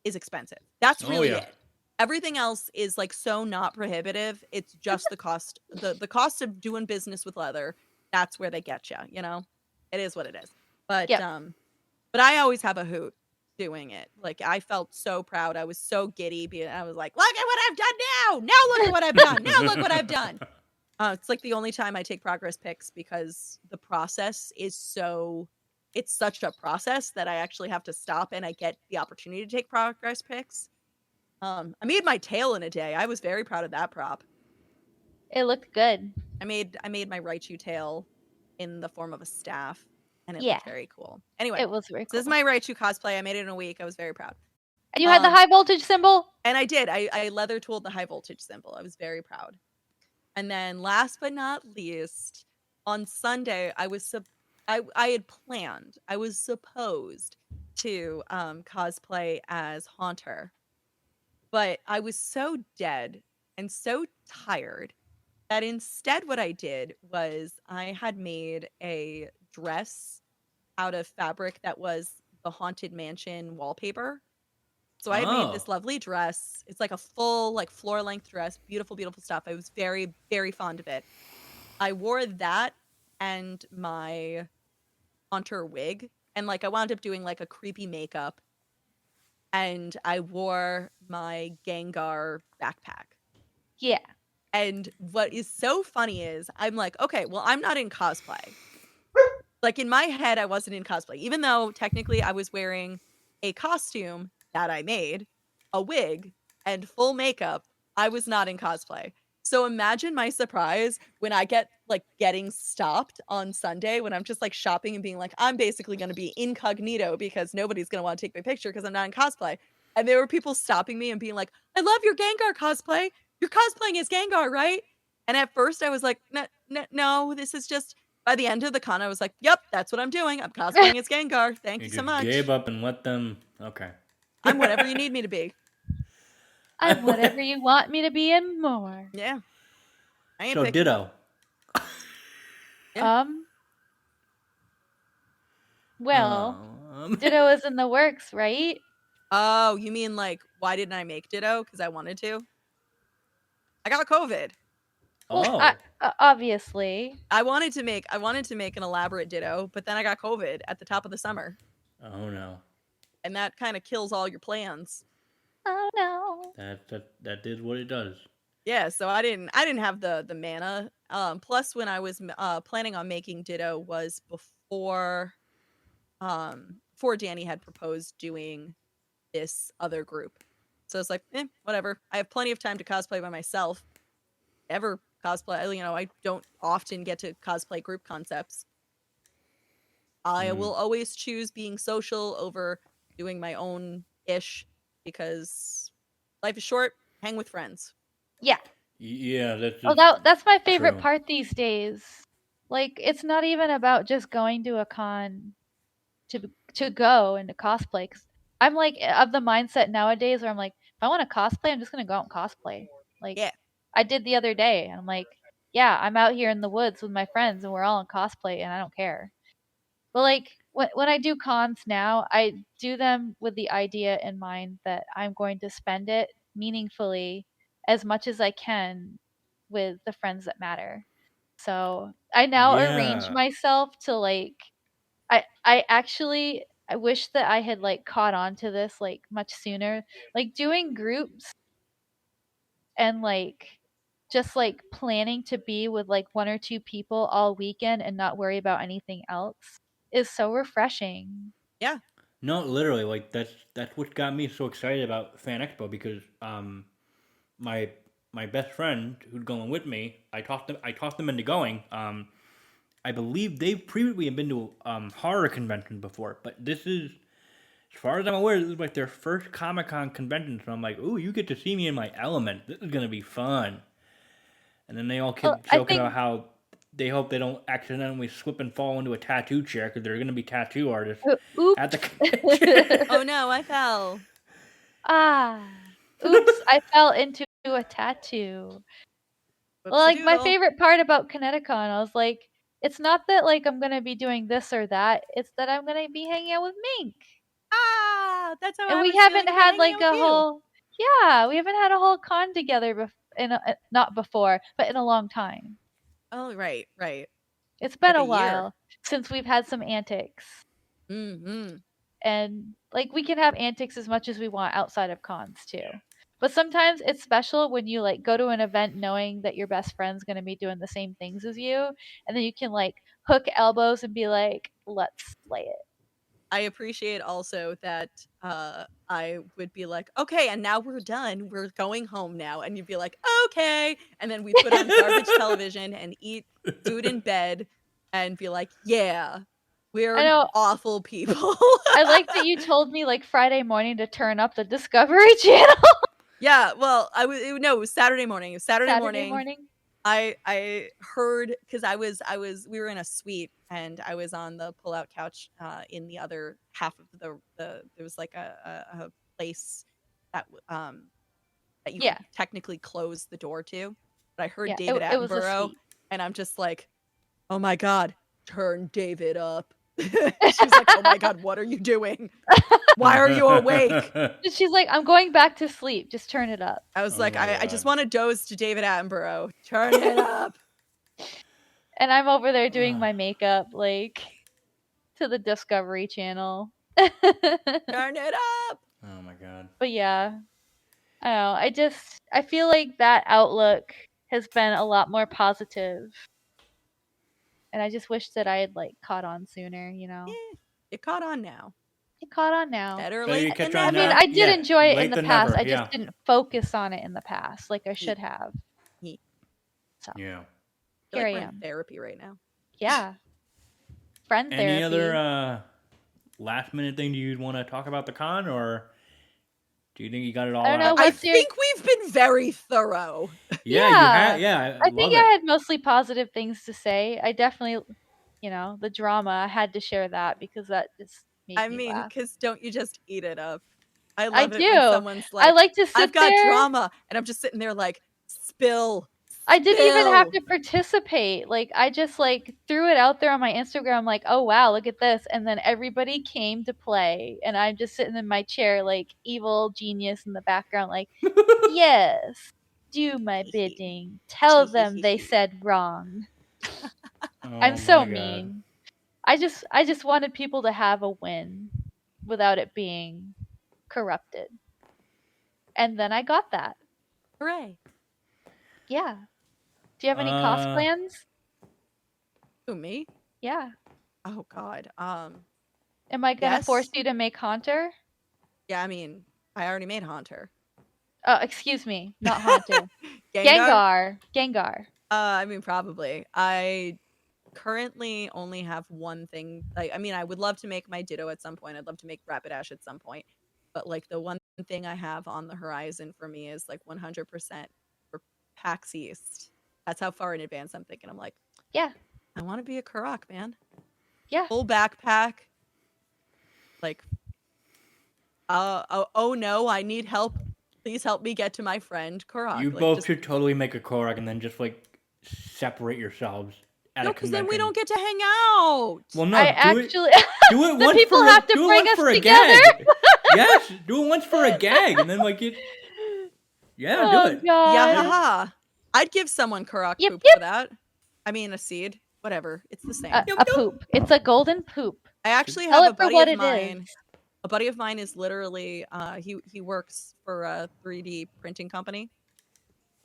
is expensive. That's really yeah. it. Everything else is like so not prohibitive. It's just the cost the cost of doing business with leather. That's where they get you, you know? It is what it is. But Yep. but I always have a hoot doing it. Like I felt so proud. I was so giddy I was like, "Look at what I've done now. Now look at what I've done. Now look what I've done." It's like the only time I take progress pics because the process is it's such a process that I actually have to stop and I get the opportunity to take progress pics. I made my tail in a day. I was very proud of that prop. It looked good. I made my Raichu tail in the form of a staff, and it Yeah. looked very cool. Anyway, It was very so this is cool. my Raichu cosplay. I made it in a week. I was very proud. And you had the high voltage symbol? And I did. I leather tooled the high voltage symbol. I was very proud. And then last but not least, on Sunday, I had planned, I was supposed to cosplay as Haunter. But I was so dead and so tired that instead what I did was I had made a dress out of fabric that was the Haunted Mansion wallpaper. So I had made this lovely dress. It's like a full, like floor-length dress. Beautiful, beautiful stuff. I was very, very fond of it. I wore that and my Haunter wig. And like I wound up doing like a creepy makeup. And I wore my Gengar backpack. Yeah. And what is so funny is I'm like, okay, well, I'm not in cosplay. Like in my head, I wasn't in cosplay, even though technically I was wearing a costume that I made, a wig, and full makeup. I was not in cosplay. So imagine my surprise when I getting stopped on Sunday when I'm just like shopping and being like, I'm basically going to be incognito because nobody's going to want to take my picture because I'm not in cosplay. And there were people stopping me and being like, I love your Gengar cosplay. You're cosplaying as Gengar, right? And at first I was like, no, this is just, by the end of the con, I was like, yep, that's what I'm doing. I'm cosplaying as Gengar. Thank you so much. Gave up and let them, okay. I'm whatever you need me to be. I'm whatever you want me to be and more. Yeah. I ain't so picky. ditto. Yeah. Well, Ditto is in the works, right? Oh, you mean like why didn't I make Ditto? Because I wanted to. I got COVID. Well, obviously. I wanted to make an elaborate Ditto, but then I got COVID at the top of the summer. Oh no. And that kind of kills all your plans. Oh no. That is what it does. Yeah, so I didn't have the mana. Plus when I was planning on making Ditto was before Danny had proposed doing this other group. So it's like, whatever. I have plenty of time to cosplay by myself. Ever cosplay, you know, I don't often get to cosplay group concepts. I will always choose being social over doing my own ish because life is short. Hang with friends. Yeah. Yeah, that's my favorite part these days. Like, it's not even about just going to a con to go and to cosplay. Cause I'm like of the mindset nowadays where I'm like, if I want to cosplay, I'm just gonna go out and cosplay. Like, yeah. I did the other day, and I'm like, yeah, I'm out here in the woods with my friends, and we're all in cosplay, and I don't care. But like when I do cons now, I do them with the idea in mind that I'm going to spend it meaningfully as much as I can with the friends that matter. So I now arrange myself to like I actually I wish that I had like caught on to this like much sooner. Like doing groups and like just like planning to be with like one or two people all weekend and not worry about anything else is so refreshing. Yeah. No, literally, like that's what got me so excited about Fan Expo because my best friend who'd going with me, I talked them into going. I believe they've previously been to horror conventions before, but this is, as far as I'm aware, this is like their first Comic-Con convention. So I'm like, ooh, you get to see me in my element. This is gonna be fun. And then they all keep joking about how they hope they don't accidentally slip and fall into a tattoo chair because they're gonna be tattoo artists at the convention. Oh no, I fell. Oops, I fell into a tattoo. Well, like my favorite part about ConnectiCon, I was like, it's not that like I'm gonna be doing this or that. It's that I'm gonna be hanging out with Mink. That's how and I we was haven't had like a you. whole we haven't had a whole con together not before, but in a long time. Oh right. It's been like a while since we've had some antics. Mm-hmm. And like we can have antics as much as we want outside of cons too. But sometimes it's special when you like go to an event knowing that your best friend's going to be doing the same things as you, and then you can like hook elbows and be like, let's play it. I appreciate also that I would be like, okay, and now we're done. We're going home now. And you'd be like, okay. And then we put on garbage television and eat food in bed and be like, yeah, we're awful people. I like that you told me like Friday morning to turn up the Discovery Channel. Yeah, well, it was Saturday morning. It was Saturday morning. I heard because we were in a suite and I was on the pull-out couch in the other half of the there was like a place that you could technically close the door to. But I heard David Attenborough and I'm just like, oh my god, turn David up. She's like, oh my god, what are you doing? Why are you awake? She's like, I'm going back to sleep. Just turn it up. I was like, I just want to doze to David Attenborough. Turn it up. And I'm over there doing my makeup, like, to the Discovery Channel. Turn it up. Oh my god. But yeah, I don't know. I feel like that outlook has been a lot more positive. And I just wish that I had like caught on sooner, you know. It caught on now. Better late than never. I mean, I did enjoy it in the past. I just didn't focus on it in the past like I should have. So yeah, here I am. Therapy right now. Yeah, friend therapy. Any other last minute thing you'd want to talk about the con, or do you think you got it all? I don't know. I think we've been very thorough. Yeah. I think I had mostly positive things to say. I definitely, the drama. I had to share that because that just. I mean, because don't you just eat it up? I do. When someone's like, I like to sit I've got there. drama, and I'm just sitting there like, spill. I didn't even have Still. to participate. Like, I just, like, threw it out there on my Instagram, like, "Oh, wow, look at this," and then everybody came to play, and I'm just sitting in my chair, like, evil genius in the background, like, "Yes, do my bidding. Tell them they said wrong." I'm Oh so my god. mean. I just wanted people to have a win without it being corrupted. And then I got that. Hooray. Yeah. Do you have any cost plans? Who, me? Yeah. Oh God. Am I gonna force Yes. you to make Haunter? Yeah, I mean, I already made Haunter. Oh, excuse me, not Haunter. Gengar? Gengar. I mean, probably. I currently only have one thing. Like, I mean, I would love to make my Ditto at some point. I'd love to make Rapidash at some point. But like the one thing I have on the horizon for me is like 100% for PAX East. That's how far in advance I'm thinking. I'm like, Yeah. I want to be a Korok, man. Yeah. Full backpack. Like, oh no, I need help. Please help me get to my friend Korok. You like, both should totally make a Korok and then just like separate yourselves at a because convention. then we don't get to hang out. Well, no, I do actually do it the once people for have to do it bring once us for a together. gag. Yes, do it once for a gag, and then like it. Yeah, do Oh it. god. Yeah, haha. I'd give someone Korok Yep, poop yep. for that. I mean, a seed, whatever. It's the same. A poop. It's a golden poop. I actually Tell have it for what it is. A buddy of mine is literally he works for a 3D printing company,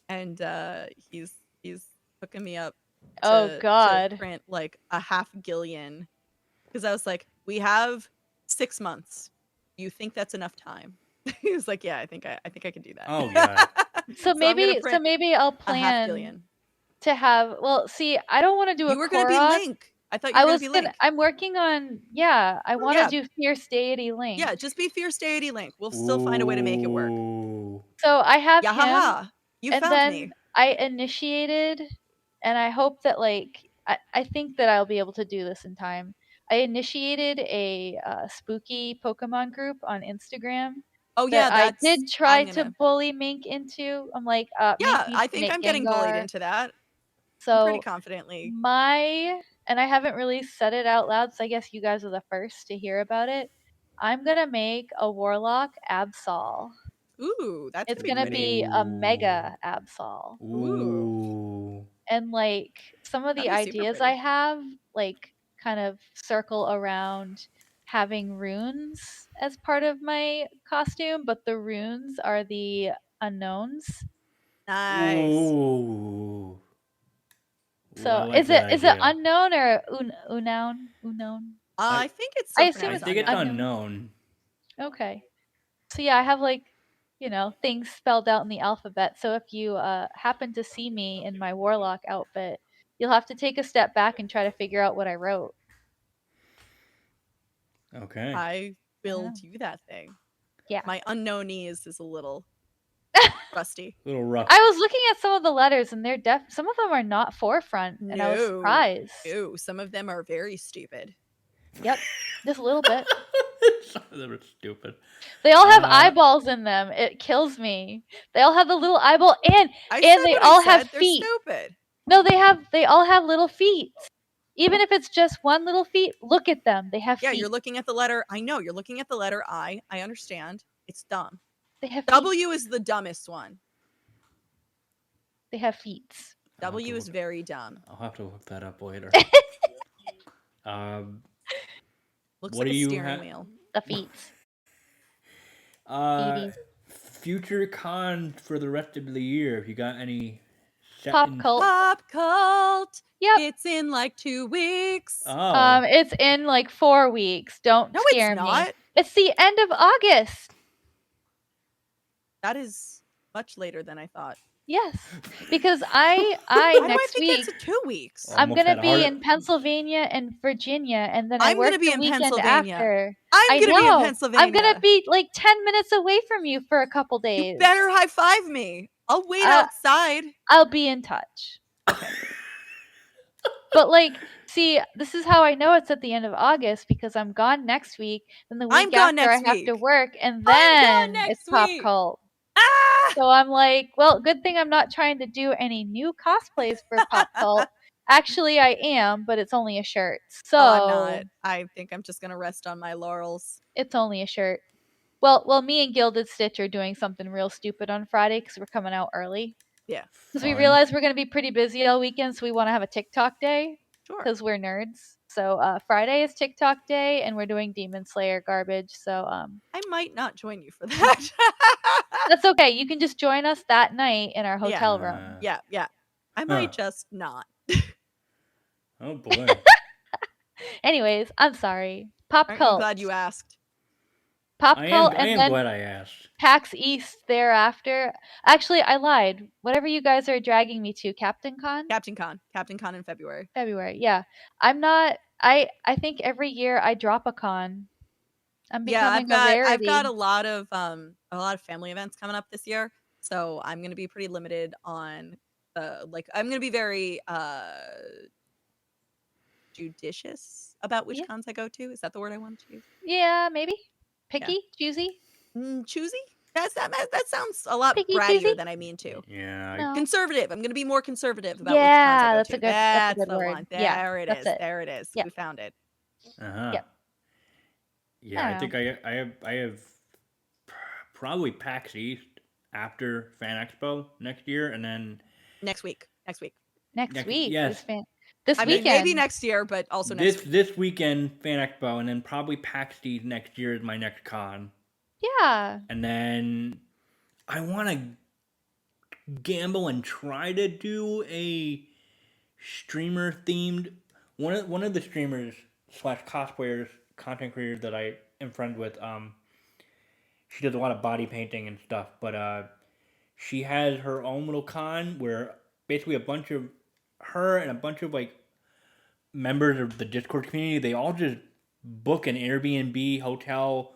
and he's hooking me up Oh to god. print like a 500 million, because I was like, we have 6 months. You think that's enough time? He was like, yeah, I think I can do that. Oh yeah. So maybe I'll a 500 plan million. to have. Well, see, I don't want to do You a were gonna be Korok. Link. I thought you were gonna be Link. I'm working on. Yeah, I want to do Fierce Deity Link. Yeah, just be Fierce Deity Link. We'll still find a way to make it work. So I have him. Yahaha. You and found then me. I initiated, and I hope that like I think that I'll be able to do this in time. I initiated a spooky Pokemon group on Instagram. Oh yeah, I did try to bully Mink into. I'm like, Mink yeah, needs I to think make I'm getting bullied Gengar. into that. So pretty confidently. And I haven't really said it out loud, so I guess you guys are the first to hear about it. I'm gonna make a Warlock Absol. Ooh, that's It's gonna be a Mega Absol. Ooh. And like some of the ideas I have, like kind of circle around having runes as part of my costume, but the runes are the unknowns. Nice. Ooh. So like is it unknown or unknown? I think it's I assume I think it's unknown. Okay. So yeah, I have like, things spelled out in the alphabet. So if you happen to see me in my Warlock outfit, you'll have to take a step back and try to figure out what I wrote. Okay. I will do that thing. Yeah. My unknownese is a little rusty. A little rough. I was looking at some of the letters and some of them are not forefront, and I was surprised. No, some of them are very stupid. Yep, just a little bit. Some of them are stupid. They all have eyeballs in them. It kills me. They all have the little eyeball, and they all have feet. They're stupid. No, they all have little feet. Even if it's just one little feet, look at them. They have feet. Yeah, you're looking at the letter. I know you're looking at the letter I. I understand. It's dumb. They have W is the dumbest one. They have feet. W is very dumb. I'll have to look that up later. Looks like a steering wheel. The feet. Future con for the rest of the year. If you got any Pop cult. Yep. It's in like 2 weeks. Oh. It's in like 4 weeks. Don't scare me. Not. It's the end of August. That is much later than I thought. Yes, because I next week it's 2 weeks. I'm gonna be in Pennsylvania and Virginia, and then I'm work gonna be in Pennsylvania. After. I'm gonna be in Pennsylvania. I'm gonna be like 10 minutes away from you for a couple days. You better high five me. I'll wait outside. I'll be in touch. But like, see, this is how I know it's at the end of August, because I'm gone next week. Then the week after I have to work, and then it's Pop Cult. So I'm like, well, good thing I'm not trying to do any new cosplays for Pop Cult. Actually, I am, but it's only a shirt. So Oh, I'm not. I think I'm just gonna rest on my laurels. it's only a shirt. Well, me and Gilded Stitch are doing something real stupid on Friday because we're coming out early. Yeah, Because we Fun. realize we're going to be pretty busy all weekend, so we want to have a TikTok day sure. because we're nerds. So Friday is TikTok day, and we're doing Demon Slayer garbage. So I might not join you for that. that's okay. You can just join us that night in our hotel room. Yeah. I might just not. Oh boy. Anyways, I'm sorry. Pop Aren't you Cult. glad you asked? Pop I Cult, am and then glad I asked. PAX East thereafter. Actually, I lied. Whatever you guys are dragging me to, Captain Con? Captain Con in February. February, yeah. I'm not. I think every year I drop a con. I'm Yeah, becoming a I've got rarity. a lot of family events coming up this year, so I'm gonna be pretty limited on I'm gonna be very judicious about which Yeah, cons I go to. Is that the word I want to use? yeah, maybe. Picky, choosy, Choosy? That sounds a lot picky, brattier choosy. than I mean to. Yeah. No. Conservative. I'm gonna be more conservative about which cons I Yeah, go that's to. a That's good the word. one. Yeah, There it that's is. it. There it is. Yep. We found it. Uh-huh. Yep. Yeah, I I think I have probably PAX East after Fan Expo next year, and then Next week. Next week yes, is this I weekend. mean, maybe next year, but also next week. this weekend Fan Expo, and then probably PAX East next year is my next con, Yeah. and then I want to gamble and try to do a streamer themed one of the streamers slash cosplayers content creators that I am friends with. She does a lot of body painting and stuff, but she has her own little con where basically a bunch of her and a bunch of like members of the Discord community, they all just book an Airbnb hotel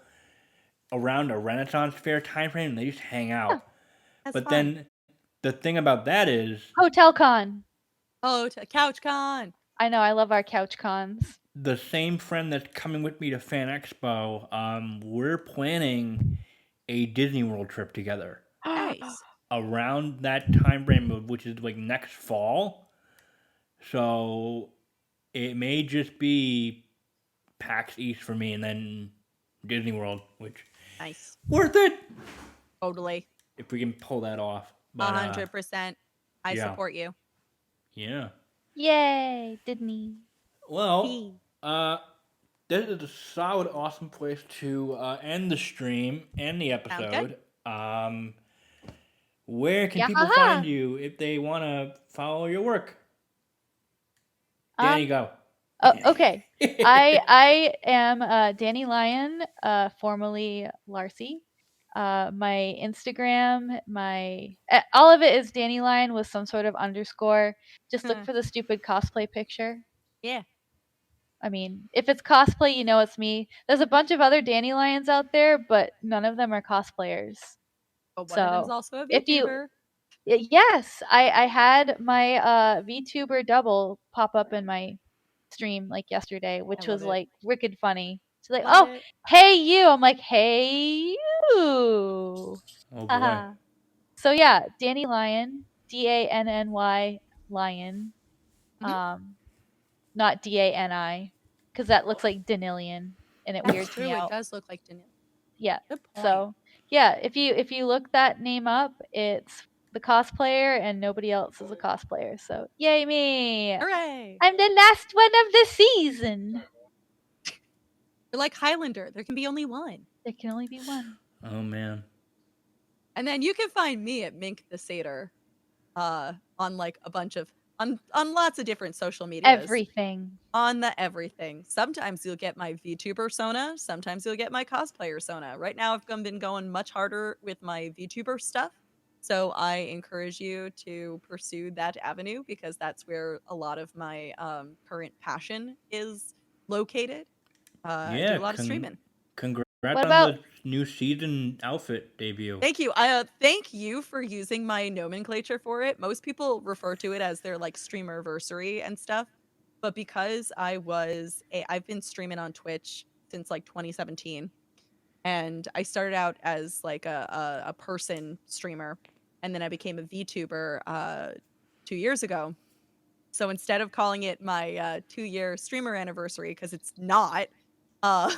around a Renaissance fair time frame and they just hang out. That's But fun. then the thing about that is Hotel Con. Oh, Couch Con. I know, I love our couch cons. the same friend that's coming with me to Fan Expo, we're planning a Disney World trip together Nice. around that time frame, which is like next fall. So it may just be PAX East for me, and then Disney World, which Nice. worth it Totally. if we can pull that off. But 100%. I yeah. support you. yeah. Yay, Disney. Well, this is a solid, awesome place to end the stream and the episode. Where can people Yahaha. find you if they want to follow your work? Danny, go. Oh, okay. I am Dannylion, formerly Larcy. My Instagram, all of it is Dannylion with some sort of underscore. Just look for the stupid cosplay picture. Yeah. I mean, if it's cosplay, you know it's me. There's a bunch of other Dannylions out there, but none of them are cosplayers. But one of them's also a if you VTuber. yes, I had my VTuber double pop up in my stream like yesterday, which was like wicked funny. She's like, Love "Oh, it. hey you." I'm like, "Hey you." Oh boy. Haha. So yeah, Dannylion, Danny Lion. Not Dani, because that looks like Dannylion, and it That's weirds true. me out. It does look like Dannylion. Yeah. Good point. So yeah, if you look that name up, it's the cosplayer, and nobody else is a cosplayer. So yay me! Hooray! I'm the last one of the season. You're like Highlander. There can be only one. There can only be one. Oh man. And then you can find me at Mink the Satyr, on like a bunch of on lots of different social medias. Everything. On the everything. Sometimes you'll get my VTuber persona. Sometimes you'll get my cosplayer persona. Right now, I've been going much harder with my VTuber stuff. So I encourage you to pursue that avenue because that's where a lot of my current passion is located. I do a lot of streaming. Congrats What on about- the new season outfit debut. Thank you. Thank you for using my nomenclature for it. Most people refer to it as their like streamerversary and stuff. But because I've been streaming on Twitch since like 2017, And I started out as like a person streamer, and then I became a VTuber 2 years ago. So instead of calling it my 2-year streamer anniversary, because it's not, uh,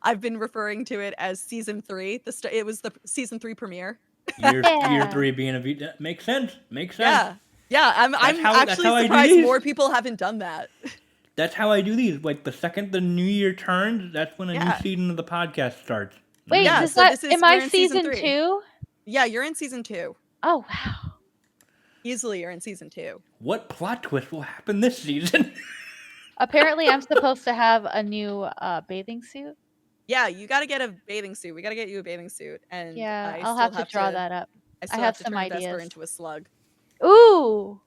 I've been referring to it as season 3. It was the season 3 premiere. Year Yeah. 3 being a V. Makes sense. Makes sense. Yeah, yeah. I'm that's actually how I do surprised these. more people haven't done that. That's how I do these. Like the second the new year turns, that's when a new Yeah. season of the podcast starts. Wait, Yeah, does so that this is- am I we're in season season 3. 2? Yeah, you're in season 2. Oh wow. Easily, you're in season 2. What plot twist will happen this season? Apparently I'm supposed to have a new bathing suit. Yeah, you got to get a bathing suit. We got to get you a bathing suit, and Yeah, I I'll still have to draw that up. I still have have to some turn Vesper ideas. into a slug. Ooh.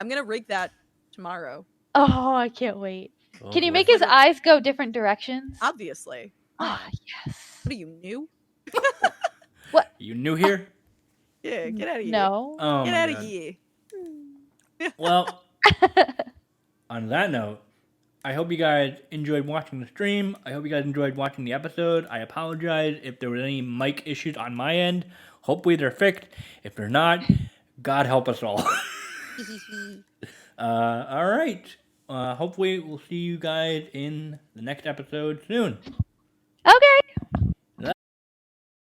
I'm gonna rig that tomorrow. Oh, I can't wait. Oh, Can you boy. make his eyes go different directions? Obviously. Oh, yes. What are you, new? What? You new here? Yeah, get out of here. No. Oh Get my out god. of here. Well, on that note, I hope you guys enjoyed watching the stream. I hope you guys enjoyed watching the episode. I apologize if there were any mic issues on my end. Hopefully they're fixed. If they're not, God help us all. All right. Hopefully we'll see you guys in the next episode soon.